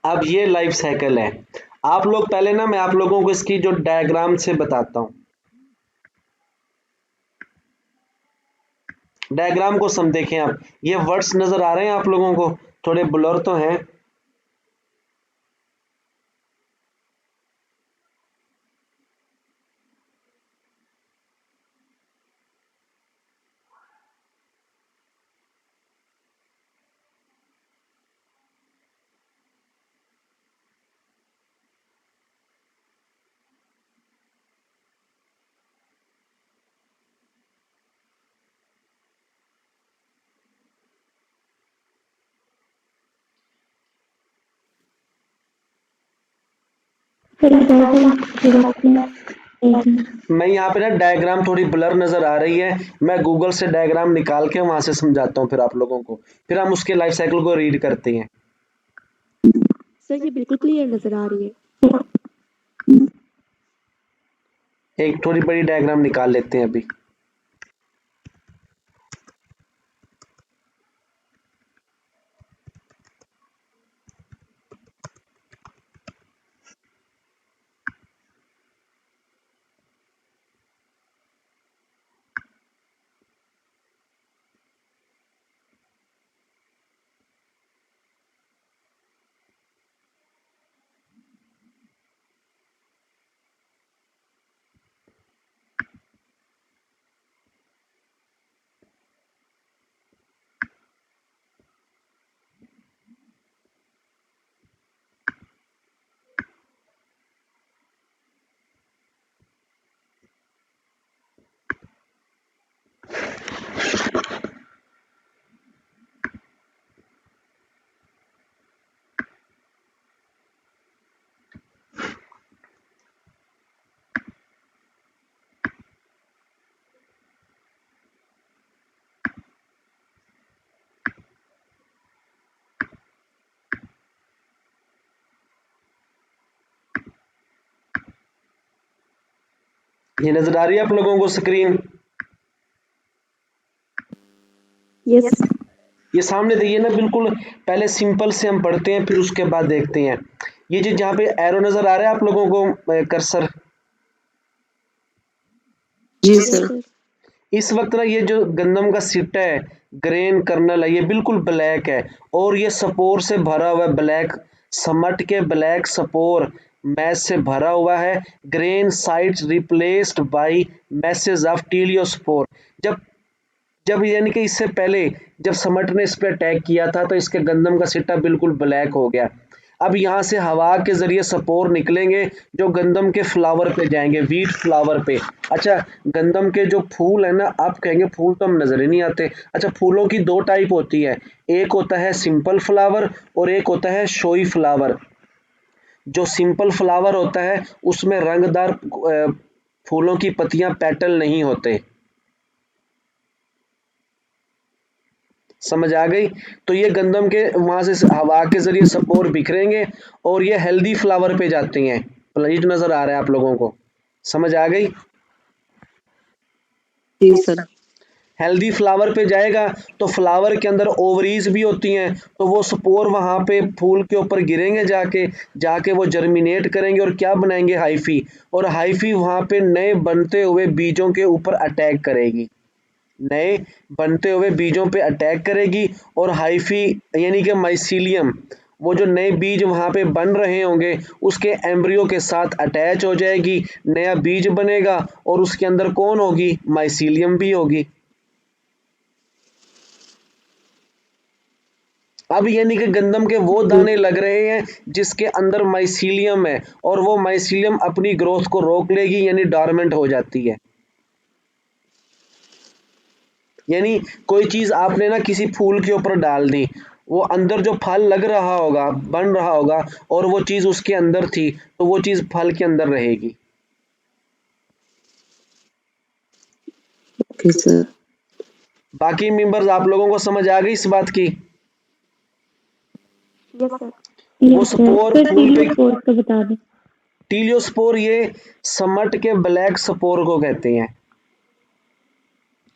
अब ये लाइफ साइकिल है। आप लोग पहले ना, मैं आप लोगों को इसकी जो डायग्राम से बताता हूँ, डायग्राम को सम देखें आप। ये वर्ड्स नजर आ रहे हैं आप लोगों को? थोड़े ब्लर तो हैं। मैं यहाँ पे ना डायग्राम थोड़ी ब्लर नजर आ रही है, मैं गूगल से डायग्राम निकाल के वहां से समझाता हूँ फिर आप लोगों को, फिर हम उसके लाइफ साइकिल को रीड करते हैं। सर ये बिल्कुल क्लियर नजर आ रही है। एक थोड़ी बड़ी डायग्राम निकाल लेते हैं अभी। ये नजर आ रही है आप लोगों को स्क्रीन? यस ये सामने देखिए ना, बिल्कुल पहले सिंपल से हम पढ़ते हैं फिर उसके बाद देखते हैं। ये जो जहाँ पे एरो नजर आ रहा है आप लोगों को, कर्सर, जी यस सर। सर इस वक्त ना ये जो गंदम का सिट्टा है, ग्रेन कर्नल है, ये बिल्कुल ब्लैक है और ये स्पोर से भरा हुआ है, ब्लैक समट के ब्लैक स्पोर मैस से भरा हुआ है। Grain sites replaced by masses of teliospore. जब जब यानी कि इससे पहले जब समट ने इस पे अटैक किया था तो इसके गंदम का सिट्टा बिल्कुल ब्लैक हो गया। अब यहाँ से हवा के जरिए स्पोर निकलेंगे जो गंदम के फ्लावर पे जाएंगे, वीट फ्लावर पे। अच्छा, गंदम के जो फूल है ना, आप कहेंगे फूल तो हम नजर ही नहीं आते। अच्छा, फूलों की दो टाइप होती है, एक होता है सिंपल फ्लावर और एक होता है शोई फ्लावर। जो सिंपल फ्लावर होता है उसमें रंगदार फूलों की पत्तियां, पेटल नहीं होते। समझ आ गई? तो ये गंदम के वहां से हवा के जरिए स्पोर बिखरेंगे और ये हेल्दी फ्लावर पे जाते हैं। प्लेट नजर आ रहा है आप लोगों को? समझ आ गई? जी सर। हेल्दी फ्लावर पे जाएगा तो फ्लावर के अंदर ओवरीज भी होती हैं, तो वो स्पोर वहां पे फूल के ऊपर गिरेंगे, जाके जाके वो जर्मिनेट करेंगे और क्या बनाएंगे, हाइफी। और हाइफी वहां पे नए बनते हुए बीजों के ऊपर अटैक करेगी, नए बनते हुए बीजों पे अटैक करेगी। और हाइफी यानी कि माइसीलियम, वो जो नए बीज वहां पे बन रहे होंगे उसके एम्ब्रियो के साथ अटैच हो जाएगी, नया बीज बनेगा और उसके अंदर कौन होगी, माइसीलियम भी होगी। अब यानी कि गंदम के वो जी दाने लग रहे हैं जिसके अंदर माइसीलियम है और वो माइसीलियम अपनी ग्रोथ को रोक लेगी, यानी डॉर्मेंट हो जाती है। यानी कोई चीज आपने ना किसी फूल के ऊपर डाल दी, वो अंदर जो फल लग रहा होगा, बन रहा होगा, और वो चीज उसके अंदर थी तो वो चीज फल के अंदर रहेगी। Okay sir. बाकी मेंबर्स आप लोगों को समझ आ गई इस बात की? यस सर वो स्पोर सर फूल पे, टीलियोस्पोर का बता दें। टीलियोस्पोर ये समट के ब्लैक स्पोर को कहते हैं,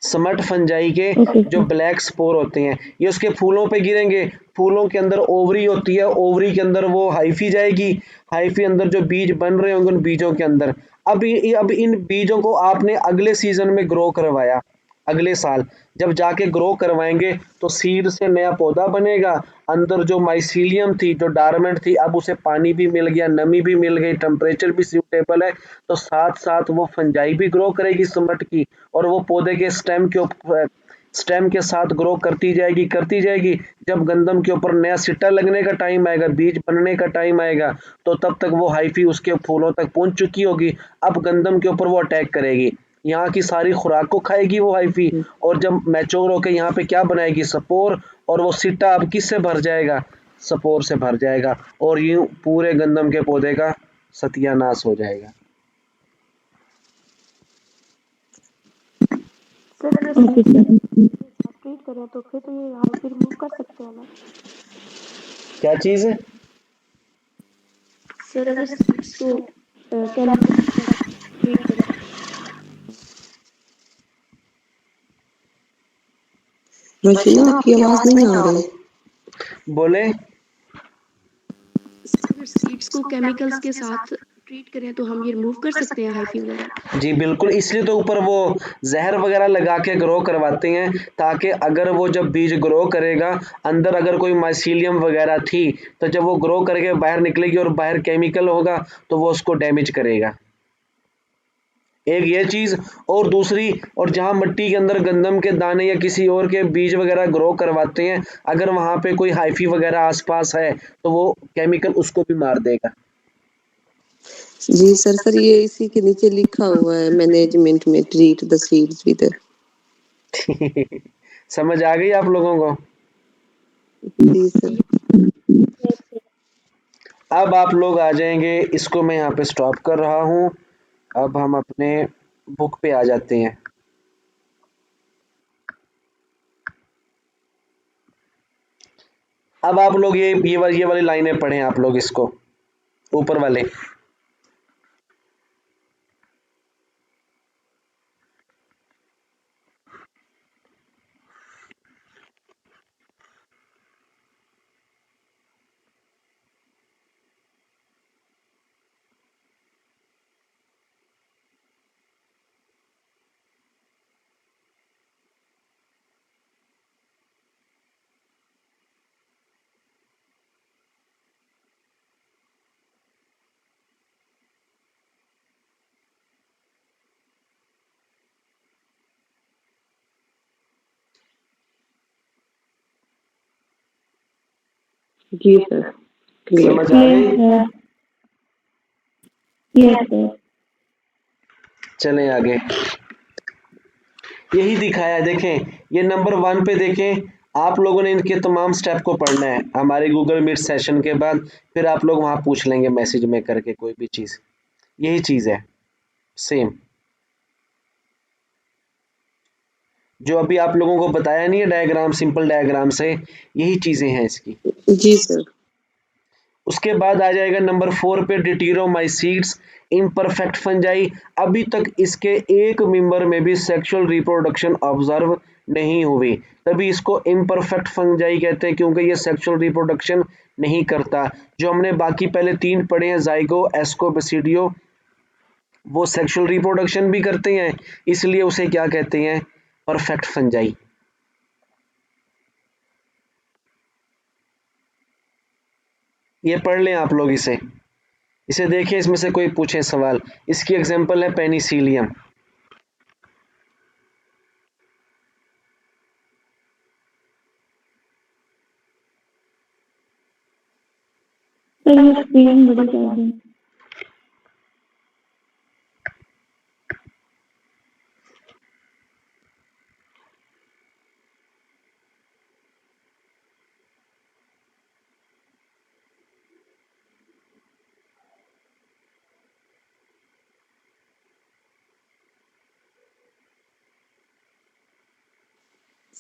समट फंजाई के ओके जो सर ब्लैक स्पोर होते हैं, ये उसके फूलों पे गिरेंगे। फूलों के अंदर ओवरी होती है, ओवरी के अंदर वो हाइफी जाएगी, हाइफी अंदर जो बीज बन रहे होंगे उन बीजों के अंदर। अब इन बीजों को आपने अगले सीजन में ग्रो करवाया, अगले साल जब जाके ग्रो करवाएंगे तो सीड से नया पौधा बनेगा। अंदर जो माइसीलियम थी, जो डार्मेंट थी, अब उसे पानी भी मिल गया, नमी भी मिल गई, टेम्परेचर भी सूटेबल है, तो साथ साथ वो फंजाई भी ग्रो करेगी समट की और वो पौधे के स्टेम के साथ ग्रो करती जाएगी, करती जाएगी। जब गंदम के ऊपर नया सिट्टा लगने का टाइम आएगा, बीज बनने का टाइम आएगा, तो तब तक वो हाइफी उसके फूलों तक पहुंच चुकी होगी। अब गंदम के ऊपर वो अटैक करेगी, यहाँ की सारी खुराक को खाएगी वो हाइफी, और जब मैच्योर होकर यहाँ पे क्या बनाएगी, सपोर। और वो सिट्टा अब किससे भर जाएगा, सपोर से भर जाएगा, और यूं पूरे गंदम के पौधे का सत्यानाश हो जाएगा। सर अगर ओके सीड सर। ट्रीट करें तो फिर तो ये हाइफी रिमूव कर सकते हैं ना। क्या चीज है? सर अगर सीड्स को केमिकल ट्रीट करें। रशीना आपकी आवाज नहीं आ रही। बोले? सर अगर सीड्स को केमिकल्स के साथ ट्रीट करें तो हम ये रिमूव कर सकते हैं हाइफी वगैरह। जी बिल्कुल, इसलिए तो ऊपर वो जहर वगैरह लगा के ग्रो करवाते हैं, ताकि अगर वो जब बीज ग्रो करेगा, अंदर अगर कोई माइसीलियम वगैरह थी, तो जब वो ग्रो करके बाहर निकलेगी और बाहर केमिकल होगा तो वो उसको डैमेज करेगा। एक ये चीज, और दूसरी, और जहां मिट्टी के अंदर गंदम के दाने या किसी और के बीज वगैरह ग्रो करवाते हैं, अगर वहां पे कोई हाइफी वगैरह आसपास है तो वो केमिकल उसको भी मार देगा। जी सर। सर ये इसी के नीचे लिखा हुआ है, मैनेजमेंट में ट्रीट द सीड्स विद। समझ आ गई आप लोगों को? जी सर। अब आप लोग आ जाएंगे, इसको मैं यहाँ पे स्टॉप कर रहा हूँ। अब हम अपने बुक पे आ जाते हैं। अब आप लोग ये वाली लाइनें पढ़ें आप लोग, इसको ऊपर वाले। जी सर, क्लियर। समझ आ गई? Yes sir. चलें आगे। यही दिखाया, देखें ये नंबर 1 पे देखें, आप लोगों ने इनके तमाम स्टेप को पढ़ना है हमारे गूगल मीट सेशन के बाद, फिर आप लोग वहां पूछ लेंगे मैसेज में करके कोई भी चीज। यही चीज है सेम जो अभी आप लोगों को बताया नहीं है डायग्राम, सिंपल डायग्राम से, यही चीजें हैं इसकी। जी सर। उसके बाद आ जाएगा नंबर 4 पे डिटीरोमाइसीट्स इम्परफेक्ट फंजाई। अभी तक इसके एक मेंबर में भी सेक्सुअल रिप्रोडक्शन ऑब्जर्व नहीं हुई, तभी इसको इम्परफेक्ट फंजाई कहते हैं, क्योंकि ये सेक्सुअल रिप्रोडक्शन नहीं करता। जो हमने बाकी पहले 3 पढ़े हैं, जाइगो, एस्को, बेसिडियो, वो सेक्सुअल रिप्रोडक्शन भी करते हैं, इसलिए उसे क्या कहते हैं, परफेक्ट फंजाई। ये पढ़ लें आप लोग इसे देखिए, इसमें से कोई पूछे सवाल। इसकी एग्जांपल है पेनिसिलियम। सर ये स्क्रीन बड़ी कर दें।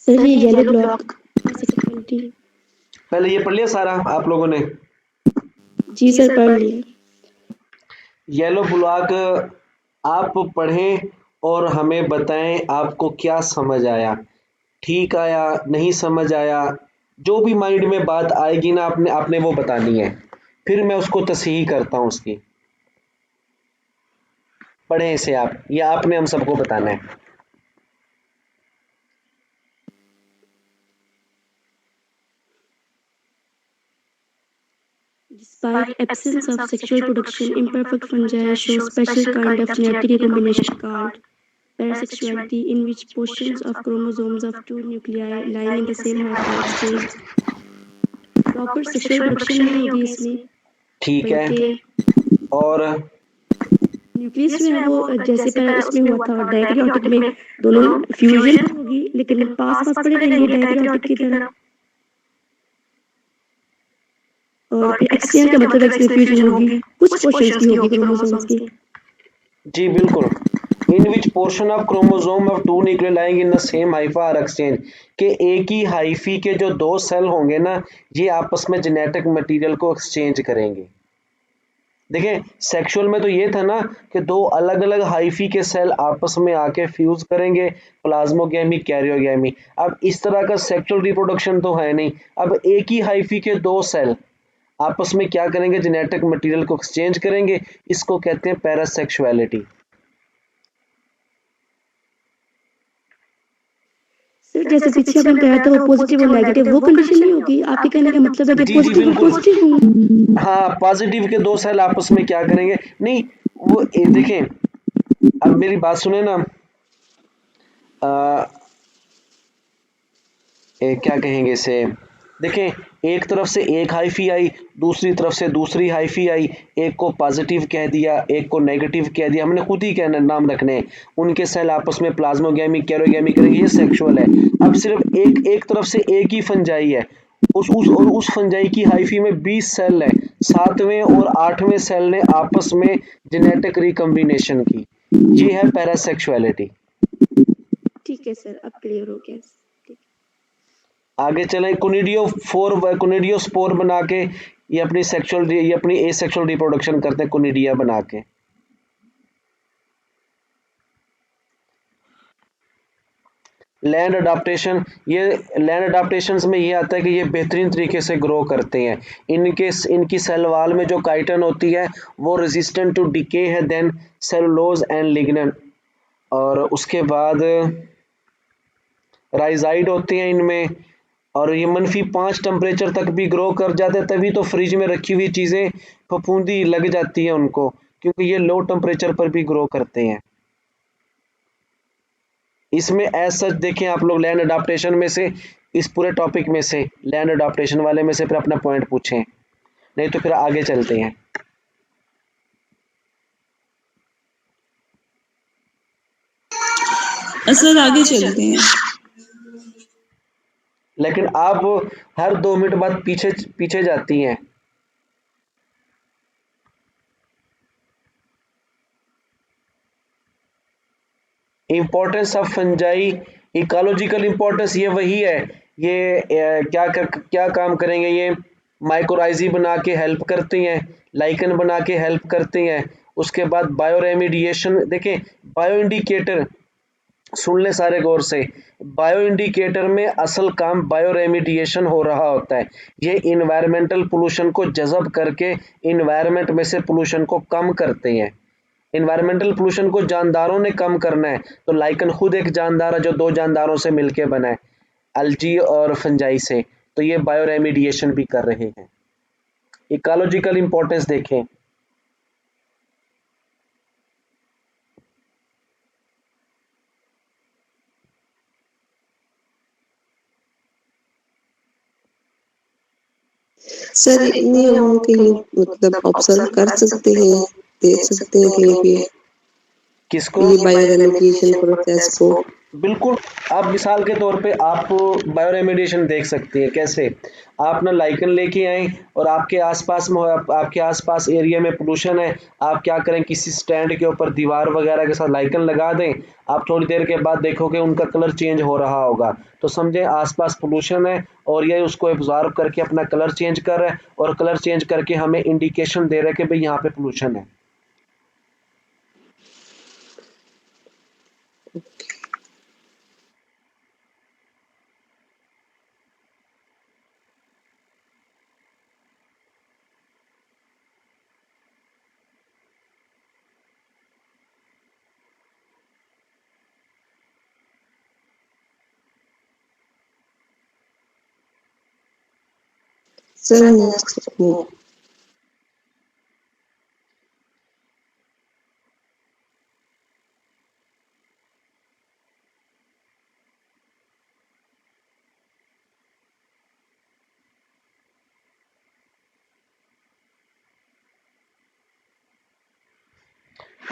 सर ये येलो ब्लॉक 620। पहले ये पढ़ लिया सारा आप लोगों ने? जी सर पढ़ लिया। येलो ब्लॉक आप पढ़ें और हमें बताएं आपको क्या समझ आया, ठीक आया, नहीं समझ आया, जो भी माइंड में बात आएगी ना आपने आपने वो बतानी है, फिर मैं उसको तस्हीह करता हूं उसकी। पढ़ें इसे आप, ये आपने हम सबको बताना है। Despite absence of sexual reproduction, imperfect fungi show special kind of genetic recombination called parasexuality, in which portions of chromosomes of two nuclei lying in the same hypha exchange. Proper sexual reproduction नहीं होगी इसमें, ठीक है, बल्कि और nucleus जो है वो जैसे पर उसमें हुआ था डायकैरियोटिक में दोनों फ्यूजन होगी, लेकिन पास पास पड़े रहेंगे डायकैरियोटिक की तरह। और फिर एक्सचेंज का मतलब इसमें फ्यूजन होगी, कुछ पोर्शंस की होगी क्रोमोसोम्स की। जी बिल्कुल, in which portion of chromosome of two nuclear lying in the same hypha are exchange, के एक ही हाइफी के जो 2 सेल होंगे ना, ये आपस में जेनेटिक मटेरियल को एक्सचेंज करेंगे। देखिए सेक्सुअल में तो ये था ना कि 2 अलग अलग हाइफी के सेल आपस में आके फ्यूज करेंगे, प्लाज्मोगैमी, कैरियोगैमी। अब इस तरह का सेक्सुअल रिप्रोडक्शन तो है नहीं, अब एक ही हाइफी के 2 सेल आपस में क्या करेंगे, जेनेटिक मटेरियल को एक्सचेंज करेंगे, इसको कहते हैं पैरासेक्सुअलिटी। सर जैसे पीछे आपने कहा था वो पॉजिटिव और नेगेटिव, वो कंडीशन नहीं होगी? आपके कहने का मतलब है कि जी पॉजिटिव और बिल्कुल, पॉजिटिव होंगे। हाँ पॉजिटिव के 2 सेल आपस में क्या करेंगे, नहीं वो देखें, अब मेरी बात सुने ना, क्या कहेंगे इसे, देखें एक तरफ से एक हाइफी आई, दूसरी तरफ से दूसरी हाइफी आई, एक को पॉजिटिव कह दिया, एक को नेगेटिव कह दिया, हमने खुद ही कहना नाम रखने हैं, उनके सेल आपस में प्लाज्मोगैमी, कैरियोगैमी करेंगे, ये सेक्सुअल है। अब सिर्फ एक तरफ से एक ही फंजाई है, उस फंजाई की हाइफी में 20 सेल है, 7वें और 8वें सेल ने आपस में जेनेटिक रिकम्बिनेशन की, ये है पैरासेक्सुअलिटी। ठीक है सर, अब क्लियर हो गया। आगे चलें, कुनिडियो स्पोर बना के ये अपनी एसेक्सुअल रिप्रोडक्शन करते हैं कुनिडिया बना के। लैंड अडाप्टेशन, ये लैंड अडाप्टेशंस में ये आता है कि ये बेहतरीन तरीके से ग्रो करते हैं, इनकी सेल वाल में जो काइटन होती है वो रेजिस्टेंट टू डिके है देन सेलुलोज एंड लिग्नन, और उसके बाद राइजाइड होते हैं इनमें, और ये -5 टेम्परेचर तक भी ग्रो कर जाते हैं, तभी तो फ्रिज में रखी हुई चीज़ें फफूंदी लग जाती हैं उनको, क्योंकि ये लो टेम्परेचर पर भी ग्रो करते हैं। इसमें एज सच देखें आप लोग लैंड अडाप्टेशन में से इस पूरे टॉपिक में से, लैंड अडॉप्टेशन वाले में से फिर अपना पॉइंट पूछें, नहीं तो फिर आगे चलते हैं। सर आगे चलते हैं। लेकिन आप हर 2 मिनट बाद पीछे पीछे जाती हैं। Importance of fungi, ecological importance ये वही है, ये क्या काम करेंगे, ये माइकोराइजी बना के हेल्प करती हैं, लाइकन बना के हेल्प करती हैं। उसके बाद बायो रेमिडिएशन, देखें बायो इंडिकेटर, सुन ले सारे गौर से, बायो इंडिकेटर में असल काम बायो रेमिडिएशन हो रहा होता है। ये इन्वायरमेंटल पोल्यूशन को जज़ब करके इन्वायरमेंट में से पोल्यूशन को कम करते हैं। इन्वायरमेंटल पोल्यूशन को जानदारों ने कम करना है, तो लाइकन खुद एक जानदार है जो 2 जानदारों से मिलके बना है, अल्जी और फंजाई से, तो ये बायो रेमिडिएशन भी कर रहे हैं। इकोलॉजिकल इंपॉर्टेंस देखें, सर इतनी हम कहीं मतलब ऑब्जर्व कर सकते हैं, देख सकते हैं कहीं पे किसको, ये बायो रेमिडिएशन प्रोसेस को? बिल्कुल। आप मिसाल के तौर पे आप बायो रेमिडिएशन देख सकते हैं। कैसे, आप ना लाइकन लेके आए और आपके आसपास में आपके आसपास एरिया में पोल्यूशन है, आप क्या करें, किसी स्टैंड के ऊपर दीवार वगैरह के साथ लाइकन लगा दें, आप थोड़ी देर के बाद देखोगे उनका कलर चेंज हो रहा होगा, तो समझें आसपास पोल्यूशन है और ये उसको एब्जॉर्ब करके अपना कलर चेंज कर रहा है, और कलर चेंज करके हमें इंडिकेशन दे रहा है कि भाई यहाँ पे पोल्यूशन है। सर नेक्स्ट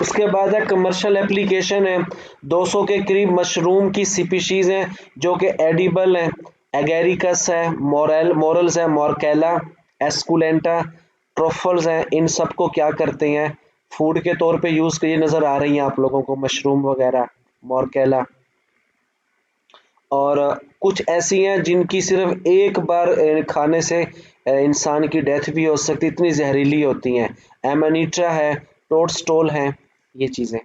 उसके बाद है कमर्शियल एप्लीकेशन है, 200 के करीब मशरूम की स्पीशीज हैं जो कि एडिबल हैं। एगेरिकस है, मोरल्स है, मोरकेला, एस्कुलेंटा, ट्रोफल्स हैं। इन सब को क्या करते हैं, फूड के तौर पे यूज़ की नज़र आ रही हैं आप लोगों को, मशरूम वगैरह, मोरकेला। और कुछ ऐसी हैं जिनकी सिर्फ एक बार खाने से इंसान की डेथ भी हो सकती, इतनी जहरीली होती हैं। एमानीट्रा है, टोडस्टोल हैं, ये चीज़ें।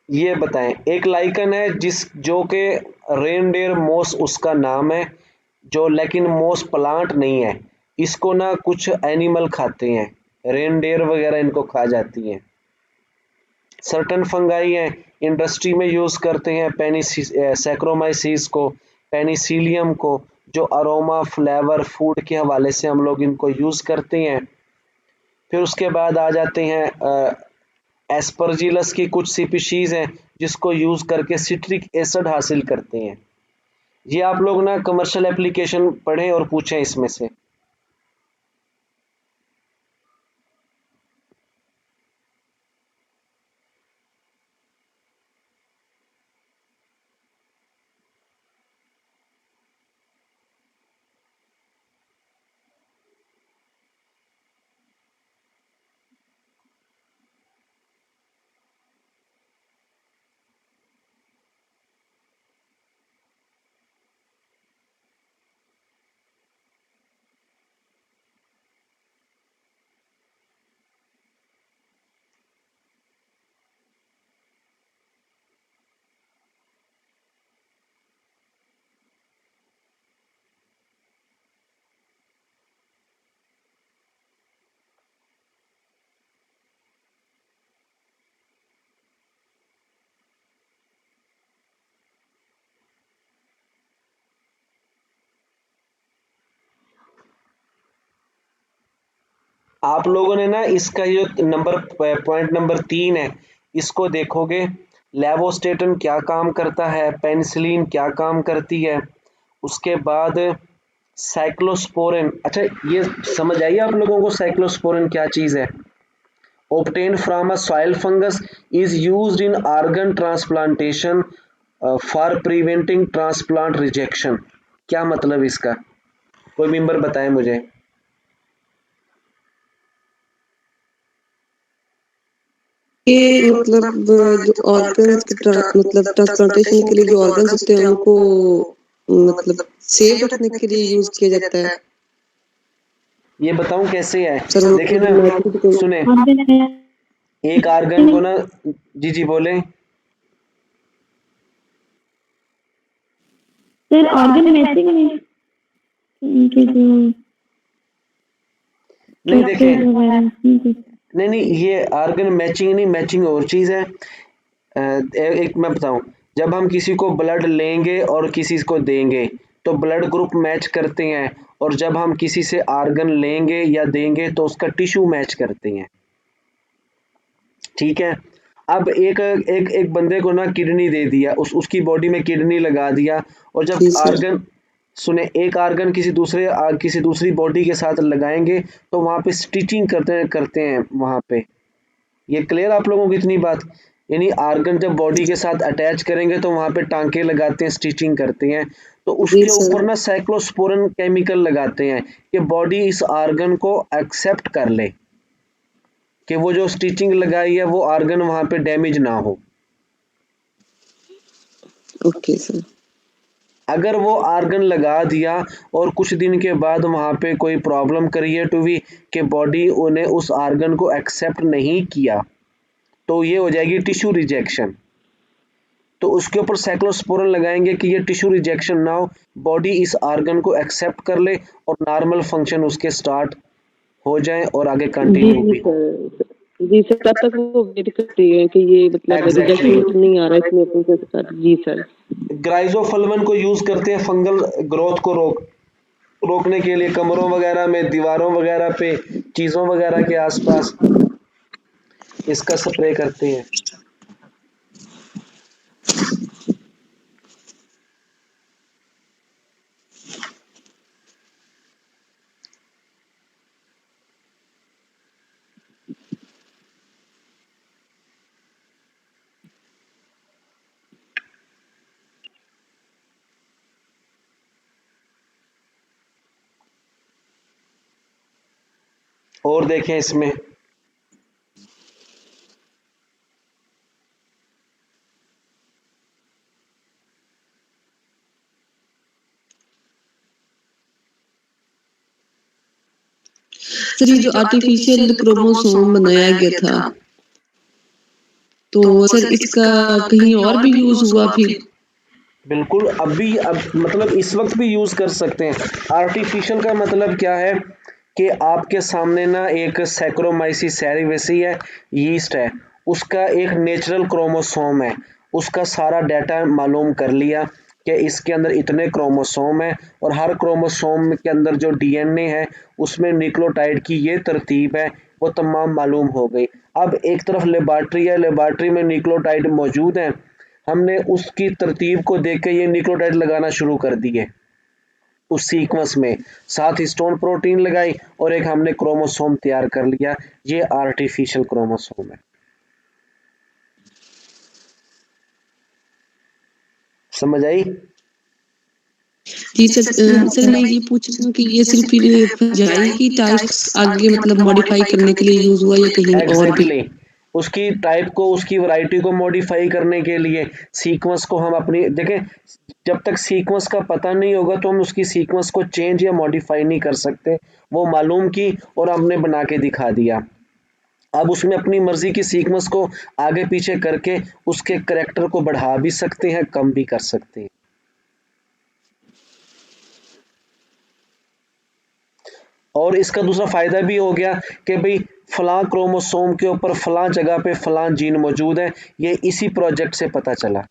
ये बताएं, एक लाइकन है जो कि रेनडेयर मॉस उसका नाम है, जो लेकिन मॉस प्लांट नहीं है, इसको ना कुछ एनिमल खाते हैं, रेनडेयर वगैरह इनको खा जाती हैं। सर्टन फंगाई हैं, इंडस्ट्री में यूज़ करते हैं सैक्रोमाइसीस को, पेनिसिलियम को, जो अरोमा फ्लेवर फूड के हवाले से हम लोग इनको यूज़ करते हैं। फिर उसके बाद आ जाते हैं एस्परजिलस की कुछ स्पीशीज़ हैं जिसको यूज़ करके सिट्रिक एसिड हासिल करते हैं। ये आप लोग ना कमर्शियल एप्लीकेशन पढ़ें और पूछें इसमें से। आप लोगों ने ना इसका जो पॉइंट नंबर 3 है, इसको देखोगे, लेवोस्टेटिन क्या काम करता है, पेनिसिलिन क्या काम करती है, उसके बाद साइक्लोस्पोरिन। अच्छा ये समझ आई आप लोगों को साइक्लोस्पोरिन क्या चीज़ है? obtained from a soil fungus is used in organ transplantation for preventing transplant rejection। क्या मतलब इसका? कोई मेंबर बताए मुझे। ये मतलब जो ऑर्गन्स के मतलब ट्रांसप्लांटेशन के लिए जो ऑर्गन्स होते हैं उनको मतलब सेव रखने के लिए यूज किया जाता है। ये बताऊं कैसे है? सर देखिए ना, सुने, एक आर्गन को ना, जी बोले। सर ऑर्गन मैचिंग में इनके जो नहीं देखें, वगैरह नहीं ये आर्गन मैचिंग नहीं, मैचिंग और चीज़ है। एक मैं बताऊं, जब हम किसी को ब्लड लेंगे और किसी को देंगे तो ब्लड ग्रुप मैच करते हैं, और जब हम किसी से आर्गन लेंगे या देंगे तो उसका टिश्यू मैच करते हैं। ठीक है, अब एक एक एक बंदे को ना किडनी दे दिया, उसकी बॉडी में किडनी लगा दिया, और जब जी सर। आर्गन, सुने, एक आर्गन किसी दूसरी बॉडी के साथ लगाएंगे तो वहां पे स्टिचिंग करते हैं वहां पे। ये क्लियर आप लोगों को इतनी बात? यानी आर्गन जब बॉडी के साथ अटैच करेंगे तो वहां पे टांके लगाते हैं, स्टिचिंग करते हैं, तो जी उसके सर। ऊपर ना साइक्लोस्पोरिन केमिकल लगाते हैं कि बॉडी इस आर्गन को एक्सेप्ट कर ले, कि वो जो स्टिचिंग लगाई है वो आर्गन वहां पे डैमेज ना हो। Okay sir. अगर वो आर्गन लगा दिया और कुछ दिन के बाद वहां पे कोई प्रॉब्लम क्रिएट हुई कि बॉडी उन्हें उस आर्गन को एक्सेप्ट नहीं किया, तो ये हो जाएगी टिश्यू रिजेक्शन। तो उसके ऊपर साइक्लोस्पोरिन लगाएंगे कि ये टिश्यू रिजेक्शन ना हो, बॉडी इस आर्गन को एक्सेप्ट कर ले और नॉर्मल फंक्शन उसके स्टार्ट हो जाए और आगे जी कंटिन्यू जी भी। सर। जी सर, तब तक वो वेट करती है कि ये मतलब एग्जैक्टली, रिजेक्शन नहीं आ रहा इसमें अपन कैसे कर। जी सर। ग्राइजोफल्वन को यूज करते हैं फंगल ग्रोथ को रोकने के लिए, कमरों वगैरह में, दीवारों वगैरह पे, चीजों वगैरह के आसपास इसका स्प्रे करते हैं। और देखें इसमें, सर ये जो आर्टिफिशियल क्रोमोसोम बनाया गया था, तो सर इसका कहीं और भी यूज हुआ फिर? बिल्कुल, अब मतलब इस वक्त भी यूज कर सकते हैं। आर्टिफिशियल का मतलब क्या है कि आपके सामने ना एक सैक्रोमाइसिस सेरेविसी है, यीस्ट है, उसका एक नेचुरल क्रोमोसोम है, उसका सारा डाटा मालूम कर लिया कि इसके अंदर इतने क्रोमोसोम है, और हर क्रोमोसोम के अंदर जो डीएनए है उसमें न्यूक्लियोटाइड की ये तरतीब है, वो तमाम मालूम हो गई। अब एक तरफ लेबॉर्ट्री है, लेबॉर्ट्री में न्यूक्लियोटाइड मौजूद हैं, हमने उसकी तरतीब को देख के ये न्यूक्लियोटाइड लगाना शुरू कर दिए उस सीक्वेंस में, साथ हिस्टोन प्रोटीन लगाई और एक हमने क्रोमोसोम तैयार कर लिया। ये आर्टिफिशियल क्रोमोसोम है। समझ आई? जी सर। सर मैं ये पूछ रही हूँ कि ये सिर्फ फंजाई की टाइप्स आगे मतलब मॉडिफाई करने के लिए यूज हुआ या कहीं और भी? एग्जैक्टली, उसकी टाइप को, उसकी वैरायटी को मॉडिफाई करने के लिए सीक्वेंस को हम अपनी देखें, जब तक सीक्वेंस का पता नहीं होगा तो हम उसकी सीक्वेंस को चेंज या मॉडिफाई नहीं कर सकते। वो मालूम की और हमने बना के दिखा दिया। अब उसमें अपनी मर्जी की सीक्वेंस को आगे पीछे करके उसके करैक्टर को बढ़ा भी सकते हैं, कम भी कर सकते हैं। और इसका दूसरा फायदा भी हो गया कि भाई फलां क्रोमोसोम के ऊपर फलां जगह पे फलां जीन मौजूद है, ये इसी प्रोजेक्ट से पता चला।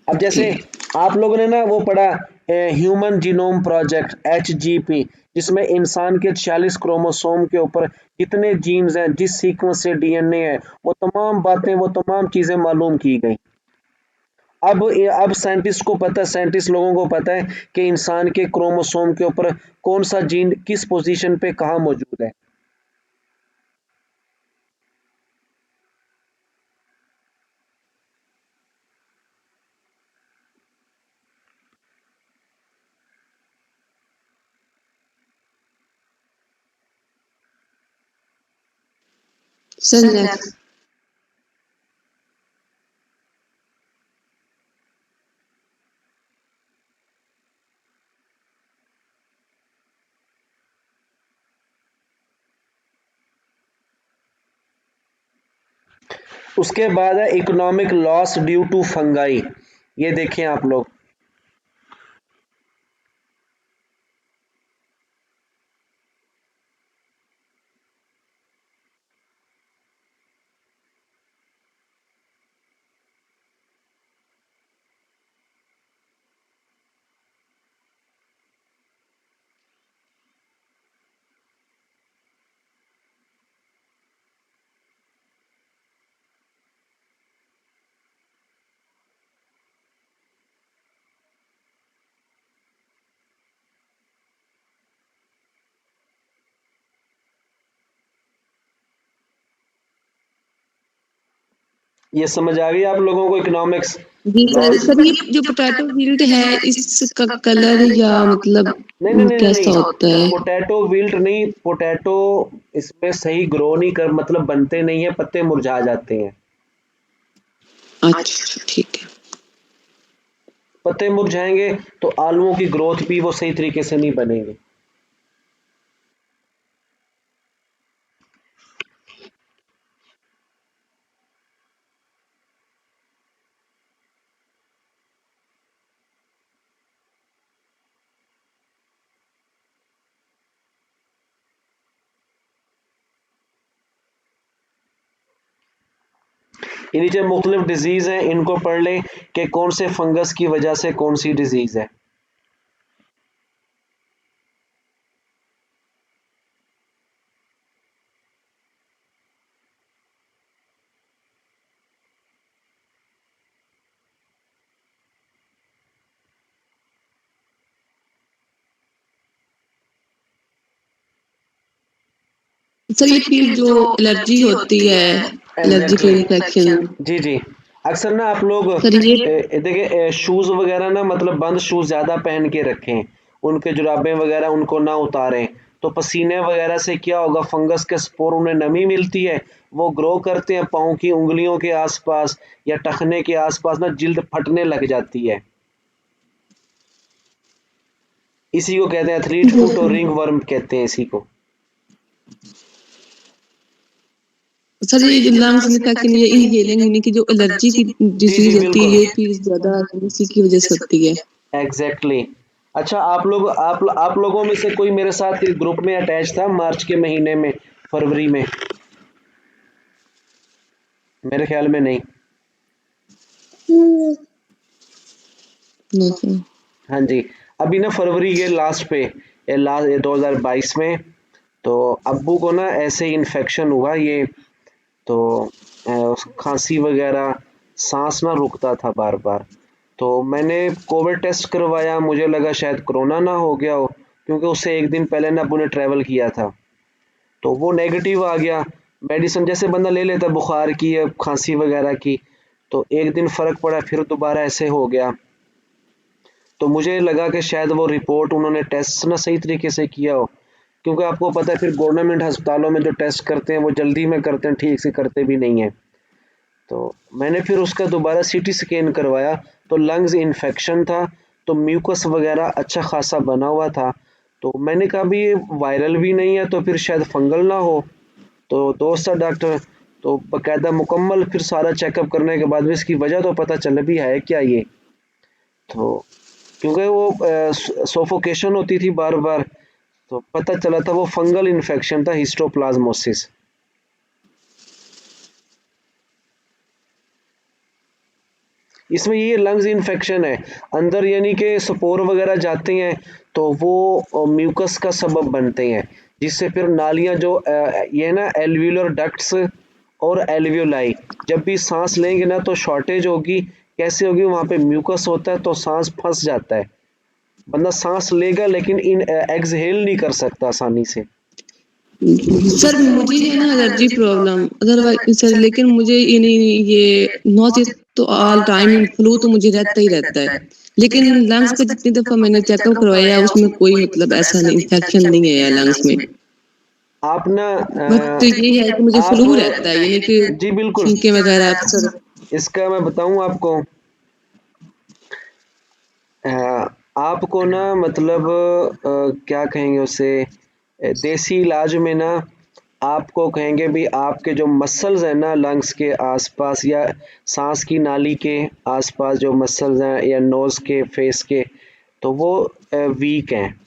अब जैसे आप लोगों ने ना वो पढ़ा ह्यूमन जीनोम प्रोजेक्ट HGP, जिसमें इंसान के 46 क्रोमोसोम के ऊपर कितने जीन्स हैं, जिस सीक्वेंस से DNA है, वो तमाम बातें, वो तमाम चीज़ें मालूम की गई। अब साइंटिस्ट को पता है, साइंटिस्ट लोगों को पता है कि इंसान के क्रोमोसोम के ऊपर कौन सा जीन किस पोजीशन पे कहाँ मौजूद है। Sir next. उसके बाद है economic loss due to fungi. ये देखें आप लोग, ये समझ आ गई आप लोगों को इकोनॉमिक्स जी सर। लॉस? सर ये जो पोटैटो विल्ट है इसका कलर या मतलब नहीं नहीं नहीं कैसा होता नहीं, है? पोटैटो विल्ट नहीं, पोटैटो इसमें सही ग्रो नहीं कर, मतलब बनते नहीं है, पत्ते मुरझा जाते हैं। अच्छा ठीक है। पत्ते मुरझाएंगे तो आलूओं की ग्रोथ भी वो सही तरीके से नहीं बनेंगे। ये नीचे मुख्तलिफ डिजीज़ हैं, इनको पढ़ लें कि कौन से फंगस की वजह से कौन सी डिजीज़ है। सर ये फिर जो एलर्जी होती है, एलर्जिकल इन्फेक्शन। जी जी, अक्सर ना आप लोग सर ये देखिए शूज़ वगैरह ना, मतलब बंद शूज़ ज़्यादा पहन के रखें, उनके जुराबें वगैरह उनको ना उतारें। तो पसीने वगैरह से क्या होगा, फंगस के स्पोर, उन्हें नमी मिलती है, वो ग्रो करते हैं पाँव की उंगलियों के आसपास या टखने के आसपास, ना जिल्द फटने लग जाती है। इसी को कहते हैं एथलीट फुट और रिंग वर्म कहते हैं इसी को। सर ये जो लंग्स इन्फेक्शन, ये इनहेलिंग यानी कि जो एलर्जी की जी जी डिजीज होती है, बिल्कुल, ये फिर ज्यादा इसी की वजह से होती है। एग्जैक्टली। अच्छा, आप लोगों में से कोई मेरे साथ ग्रुप में अटैच था मार्च के महीने में, फरवरी में? मेरे ख्याल में नहीं। नहीं सर। हाँ जी, अभी ना फरवरी के लास्ट पे, लास्ट 2022 में, तो अब्बू को ना ऐसे ही इन्फेक्शन हुआ ये, तो खांसी वगैरह, सांस ना रुकता था बार बार। तो मैंने कोविड टेस्ट करवाया, मुझे लगा शायद कोरोना ना हो गया हो, क्योंकि उससे एक दिन पहले ना अब्बू ने ट्रैवल किया था, तो वो नेगेटिव आ गया। मेडिसिन जैसे बंदा ले लेता बुखार की या खांसी वगैरह की, तो एक दिन फ़र्क पड़ा, फिर दोबारा ऐसे हो गया। तो मुझे लगा कि शायद वो रिपोर्ट उन्होंने टेस्ट ना सही तरीके से किया हो, क्योंकि आपको पता है फिर गवर्नमेंट अस्पतालों में जो टेस्ट करते हैं वो जल्दी में करते हैं, ठीक से करते भी नहीं हैं। तो मैंने फिर उसका दोबारा सीटी स्कैन करवाया, तो लंग्स इन्फेक्शन था, तो म्यूकस वगैरह अच्छा खासा बना हुआ था। तो मैंने कहा भी ये वायरल भी नहीं है, तो फिर शायद फंगल ना हो। तो दोस्त था डॉक्टर, तो बाकायदा मुकम्मल फिर सारा चेकअप करने के बाद भी इसकी वजह तो पता चल भी है क्या ये, तो क्योंकि वो सोफोकेशन होती थी बार बार, तो पता चला था वो फंगल इन्फेक्शन था, हिस्टोप्लाज्मोसिस। इसमें ये लंग्स इन्फेक्शन है अंदर, यानी कि स्पोर वगैरह जाते हैं तो वो म्यूकस का सबब बनते हैं, जिससे फिर नालियां जो ये ना एल्वियुलर डक्ट्स और एल्वियोलाई, जब भी सांस लेंगे ना तो शॉर्टेज होगी। कैसे होगी? वहाँ पे म्यूकस होता है तो सांस फंस जाता है, बंदा सांस लेगा लेकिन इन एक्सहेल नहीं कर सकता आसानी से। सर मुझे है ना एलर्जी प्रॉब्लम, अदरवाइज सर लेकिन मुझे ये नहीं, ये नॉइज तो ऑल टाइम, फ्लू तो मुझे रहता ही रहता है, लेकिन लंग्स का जितनी दफा मैंने चेकअप करवाया उसमें कोई मतलब ऐसा नहीं, इन्फेक्शन नहीं है लंग्स में। आप ना बट ये है कि मुझे फ्लू रहता है, यानी कि जी बिल्कुल, छींके वगैरह अक्सर। इसका मैं बताऊं आपको, आपको ना मतलब क्या कहेंगे उसे, देसी इलाज में ना आपको कहेंगे भी आपके जो मसल्स हैं ना लंग्स के आसपास या सांस की नाली के आसपास जो मसल्स हैं या नोज़ के, फेस के, तो वो वीक हैं।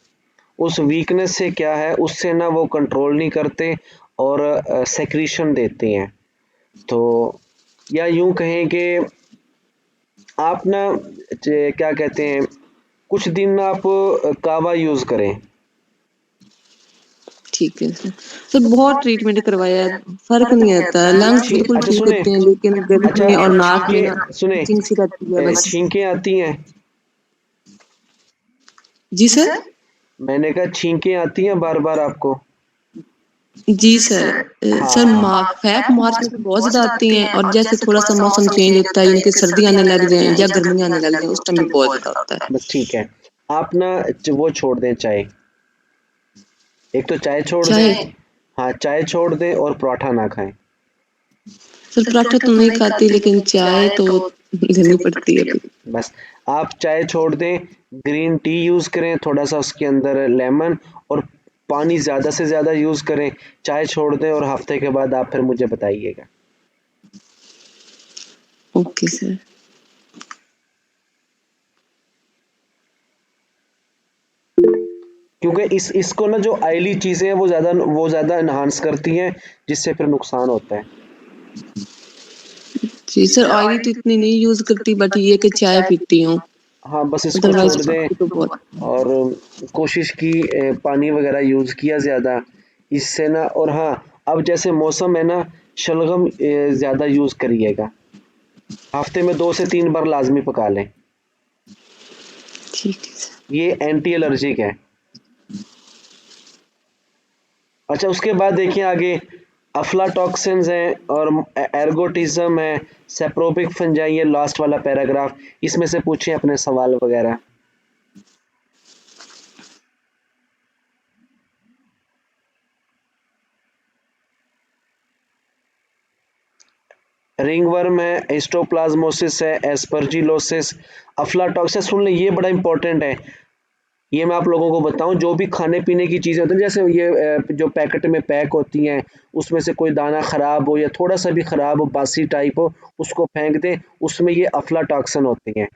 उस वीकनेस से क्या है, उससे ना वो कंट्रोल नहीं करते और सेक्रीशन देते हैं। तो या यूं कहें कि आप ना क्या कहते हैं, कुछ दिन आप कावा यूज़ करें। ठीक है सर। सर बहुत ट्रीटमेंट करवाया, फर्क नहीं आता, लंग्स बिल्कुल अच्छा ठीक सुने, होते हैं, लेकिन गले अच्छा में और नाक में ना सुने, इचिंग सी रहती है बस। छींकें आती हैं? जी सर। मैंने कहा छींकें आती हैं बार बार आपको? जी सर। सर फेब मार्च में तो बहुत ज्यादा आती हैं, और जैसे थोड़ा सा मौसम चेंज होता है, यानी कि सर्दी आने लग जाए या गर्मी आने लग जाए, उस टाइम भी बहुत ज्यादा होता है। बस ठीक है, आप ना वो छोड़ दें चाय, एक तो चाय छोड़ चाय? दें, हाँ चाय छोड़ दें और पराठा ना खाएं। सर पराठा तो नहीं खाती, लेकिन चाय तो लेनी पड़ती है। बस आप चाय छोड़ दें, ग्रीन टी यूज़ करें, थोड़ा सा उसके अंदर लेमन और पानी ज़्यादा से ज़्यादा यूज़ करें, चाय छोड़ दें और हफ्ते के बाद आप फिर मुझे बताइएगा। Okay sir. क्योंकि इसको ना जो ऑयली चीज़ें हैं वो ज़्यादा इन्हांस करती हैं, जिससे फिर नुकसान होता है। जी सर, ऑयली तो इतनी नहीं यूज करती, बट ये कि चाय पीती हूँ, हाँ बस इसको अदरवाइज छोड़ दें तो बहुत। और कोशिश की पानी वगैरह यूज़ किया ज़्यादा इससे ना। और हाँ, अब जैसे मौसम है ना, शलगम ज़्यादा यूज़ करिएगा, हफ्ते में 2 से 3 बार लाजमी पका लें, ठीक है सर। ये एंटी एलर्जिक है। अच्छा उसके बाद देखिए आगे, अफ्लाटॉक्सिन्स हैं और एर्गोटिज्म है, सेप्रोबिक फंजाई, ये लास्ट वाला पैराग्राफ, इसमें से पूछें अपने सवाल वगैरह। रिंगवर्म है, हिस्टोप्लाज्मोसिस है, एस्परजिलोसिस, अफ्लाटॉक्सिन। सुन लें, ये बड़ा इंपॉर्टेंट है, ये मैं आप लोगों को बताऊं, जो भी खाने पीने की चीज़ें होती हैं, जैसे ये जो पैकेट में पैक होती हैं, उसमें से कोई दाना ख़राब हो या थोड़ा सा भी ख़राब हो, बासी टाइप हो, उसको फेंक दें, उसमें ये अफ्लाटॉक्सिन होती हैं।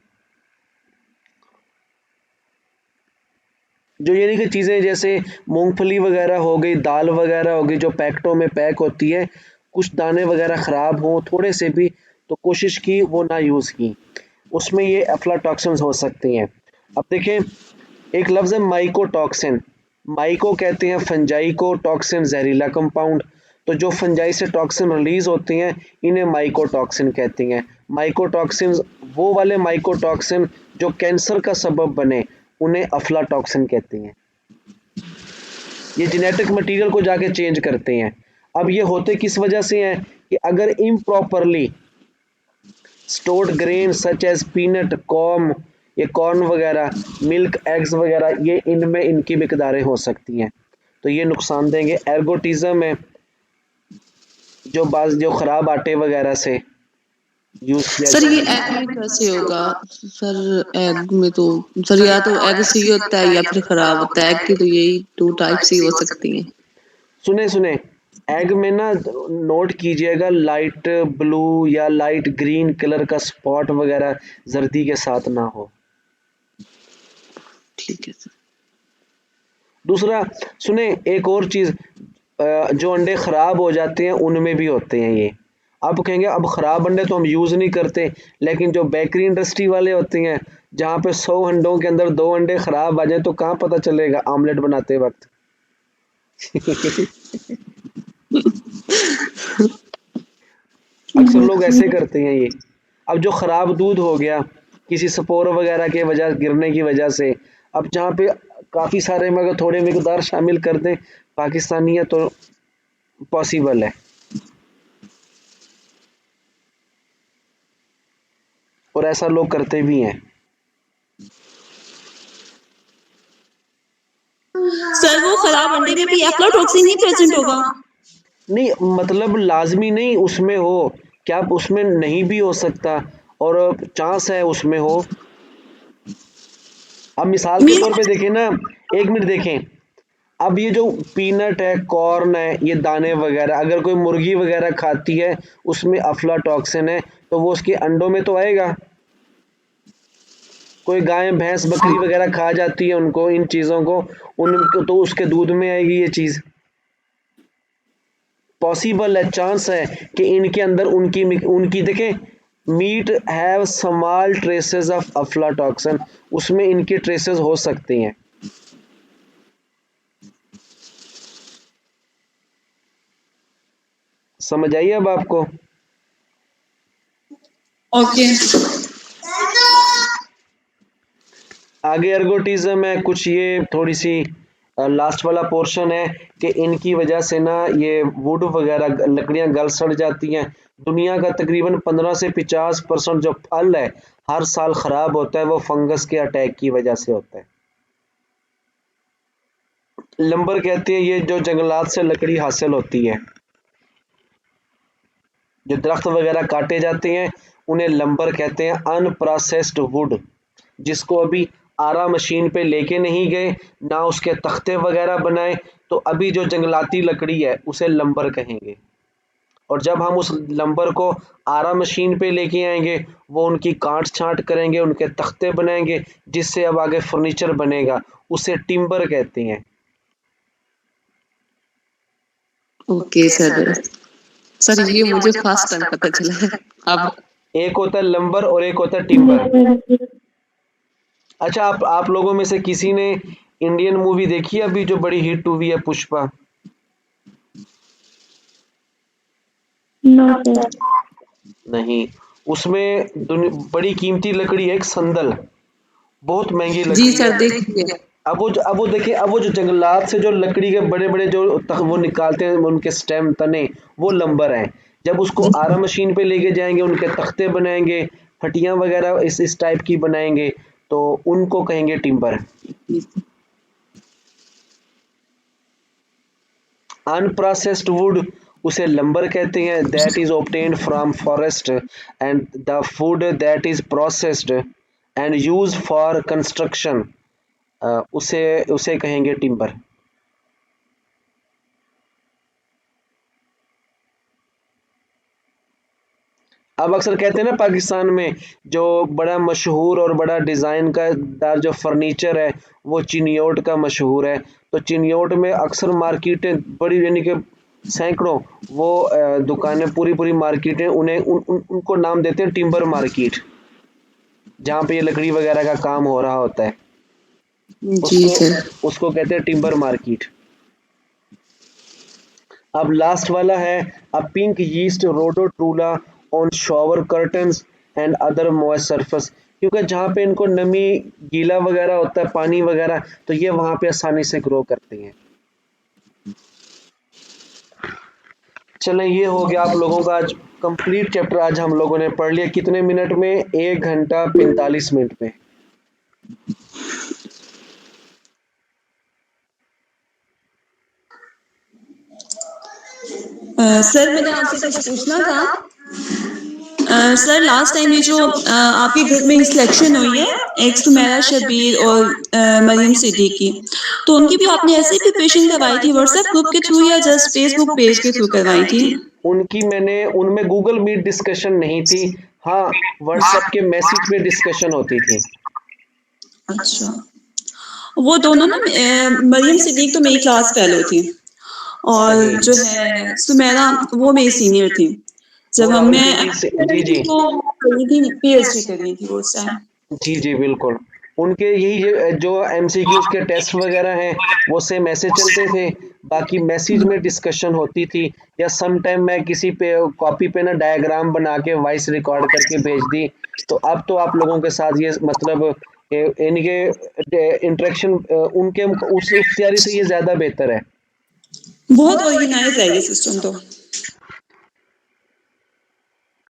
जो यानी कि चीज़ें जैसे मूंगफली वगैरह हो गई, दाल वगैरह हो गई, जो पैकेटों में पैक होती है, कुछ दाने वगैरह ख़राब हों थोड़े से भी, तो कोशिश की वो ना यूज़ की, उसमें ये अफ्लाटॉक्सिन्स हो सकती हैं। अब देखें, एक लफ्ज़ है माइकोटॉक्सिन, माइको कहते हैं फंजाई को, टॉक्सिन जहरीला कंपाउंड, तो जो फंजाई से टॉक्सिन रिलीज होती हैं इन्हें माइकोटॉक्सिन कहती हैं। माइकोटॉक्सिन वो वाले माइकोटॉक्सिन जो कैंसर का सबब बने, उन्हें अफ्लाटॉक्सिन कहती हैं। ये जेनेटिक मटेरियल को जाके चेंज करते हैं। अब ये होते किस वजह से हैं कि अगर improperly stored grain such as peanut, corn, ये कॉर्न वगैरह, मिल्क, एग्स वगैरह, ये इनमें इनकी मिकदारें हो सकती हैं, तो ये नुकसान देंगे। एर्गोटिज्म है, जो ख़राब आटे वगैरह से यूज़ किया सर ये जाए। एग में कैसे होगा? सर एग में तो, सर या तो एग सही होता है या फिर खराब होता है, एग की तो यही 2 टाइप्स ही हो सकती हैं। सुने सुने, एग में ना नोट कीजिएगा, लाइट ब्लू या लाइट ग्रीन कलर का स्पॉट वगैरह जर्दी के साथ ना हो। ठीक है सर। दूसरा सुने, एक और चीज़, जो अंडे ख़राब हो जाते हैं उनमें भी होते हैं ये, अब कहेंगे अब ख़राब अंडे तो हम यूज़ नहीं करते, लेकिन जो बेकरी इंडस्ट्री वाले होते हैं जहाँ पे 100 अंडों के अंदर 2 अंडे ख़राब आ जाए तो कहाँ पता चलेगा आमलेट बनाते वक्त। अक्सर लोग ऐसे करते हैं ये। अब जो ख़राब दूध हो गया किसी स्पोर वगैरह के वजह गिरने की वजह से, अब जहाँ पे काफ़ी सारे में अगर थोड़े मिकदार शामिल कर दें पाकिस्तानी है तो पॉसिबल है, और ऐसा लोग करते भी हैं। सर वो खराब अंडे में भी एफ्लाटॉक्सिन नहीं प्रेजेंट होगा? नहीं मतलब लाजमी नहीं उसमें हो, क्या उसमें नहीं भी हो सकता और चांस है उसमें हो। अब मिसाल के तौर पे देखें ना, 1 मिनट देखें, अब ये जो पीनट है, कॉर्न है, ये दाने वगैरह अगर कोई मुर्गी वगैरह खाती है उसमें अफ्लाटॉक्सिन है तो वो उसके अंडों में तो आएगा। कोई गाय भैंस बकरी वगैरह खा जाती है उनको, इन चीज़ों को, उनको तो उसके दूध में आएगी ये चीज़। पॉसिबल है, चांस है कि इनके अंदर उनकी देखें meat have small traces of aflatoxin, उसमें इनके ट्रेसेस हो सकते हैं। समझ आइए अब आपको? ओके। आगे एर्गोटिज्म है कुछ, ये थोड़ी सी लास्ट वाला पोर्शन है कि इनकी वजह से ना ये वुड वगैरह लकड़ियां गल सड़ जाती हैं। दुनिया का तकरीबन 15 से 50% जो फल है हर साल खराब होता है, वो फंगस के अटैक की वजह से होता है। लंबर कहते हैं ये जो जंगलात से लकड़ी हासिल होती है, जो दरख्त वगैरह काटे जाते हैं उन्हें लंबर कहते हैं, अनप्रोसेस्ड वुड, जिसको अभी आरा मशीन पे लेके नहीं गए ना उसके तख्ते वगैरह बनाए, तो अभी जो जंगलाती लकड़ी है उसे लंबर कहेंगे। और जब हम उस लंबर को आरा मशीन पे लेके आएंगे वो उनकी काट छांट करेंगे, उनके तख्ते बनाएंगे, जिससे अब आगे फर्नीचर बनेगा, उसे टिम्बर कहते हैं। Okay sir. सर ये मुझे फर्स्ट टाइम पता चला है अब। एक होता है लंबर और एक होता है टिम्बर। अच्छा, आप लोगों में से किसी ने इंडियन मूवी देखी है अभी जो बड़ी हिट हुई है, पुष्पा? No sir. नहीं, उसमें बड़ी कीमती लकड़ी है एक संदल, बहुत महंगी जी लकड़ी सर है। देखिए। अब वो देखिए, अब वो जो जंगलात से जो लकड़ी के बड़े बड़े जो वो निकालते हैं उनके स्टेम तने, वो लंबर हैं। जब उसको आरा मशीन पे लेके जाएंगे उनके तख्ते बनाएंगे, फटियां वगैरह इस टाइप की बनाएंगे, तो उनको कहेंगे टिम्बर। अनप्रोसेस्ड वुड उसे लंबर कहते हैं, that is obtained from forest, and the wood that is processed and used for construction, उसे उसे कहेंगे टिम्बर। अब अक्सर कहते हैं ना पाकिस्तान में जो बड़ा मशहूर और बड़ा डिज़ाइन का दार जो फर्नीचर है वो चिनियोट का मशहूर है, तो चिनियोट में अक्सर मार्केटें बड़ी, यानी कि सैकड़ों वो दुकानें, पूरी पूरी मार्केटें, उन्हें उनको नाम देते हैं टिम्बर मार्केट, जहाँ पे ये लकड़ी वगैरह का काम हो रहा होता है, जी सर। उसको कहते हैं टिम्बर मार्केट। अब लास्ट वाला है, a pink yeast Rhodotorula on shower curtains and other moist surface, क्योंकि जहाँ पे इनको नमी गीला वगैरह होता है, पानी वगैरह, तो ये वहाँ पे आसानी से ग्रो करते हैं। चलें, ये हो गया आप लोगों का आज कंप्लीट चैप्टर, आज हम लोगों ने पढ़ लिया। कितने मिनट में? 1 घंटा 45 मिनट में। सर मैंने आपसे कुछ पूछना था। सर लास्ट टाइम ये जो आपके ग्रुप में सिलेक्शन हुई है एक्स टुमेरा शबीर और मरियम सिद्दीकी, तो उनकी भी आपने ऐसे प्रिपरेशन करवाई थी व्हाट्सएप ग्रुप के थ्रू या जस्ट फेसबुक पेज के थ्रू करवाई थी? उनकी मैंने उनमें गूगल मीट डिस्कशन नहीं थी, हाँ व्हाट्सएप के मैसेज पे डिस्कशन होती थी। अच्छा, वो दोनों ना मरियम सिद्दीक तो मेरी क्लास फेलो थी और जो है सुमेरा वो मेरी सीनियर थी। जब और मैं उनके जी जी तो कर रही थी, पीएचडी कर रही थी वो उस टाइम। जी जी बिल्कुल उनके यही जो एमसीक्यूज के टेस्ट वगैरह हैं वो सेम ऐसे चलते थे। बाकी मैसेज में डिस्कशन होती थी या सम टाइम मैं किसी पे कॉपी पे ना डायग्राम बना के वॉइस रिकॉर्ड करके भेज दी। तो अब तो आप लोगों के साथ ये मतलब इनके इंटरेक्शन उनके उस तैयारी से ये ज़्यादा बेहतर है। बहुत ऑर्गेनाइज है ये सिस्टम तो।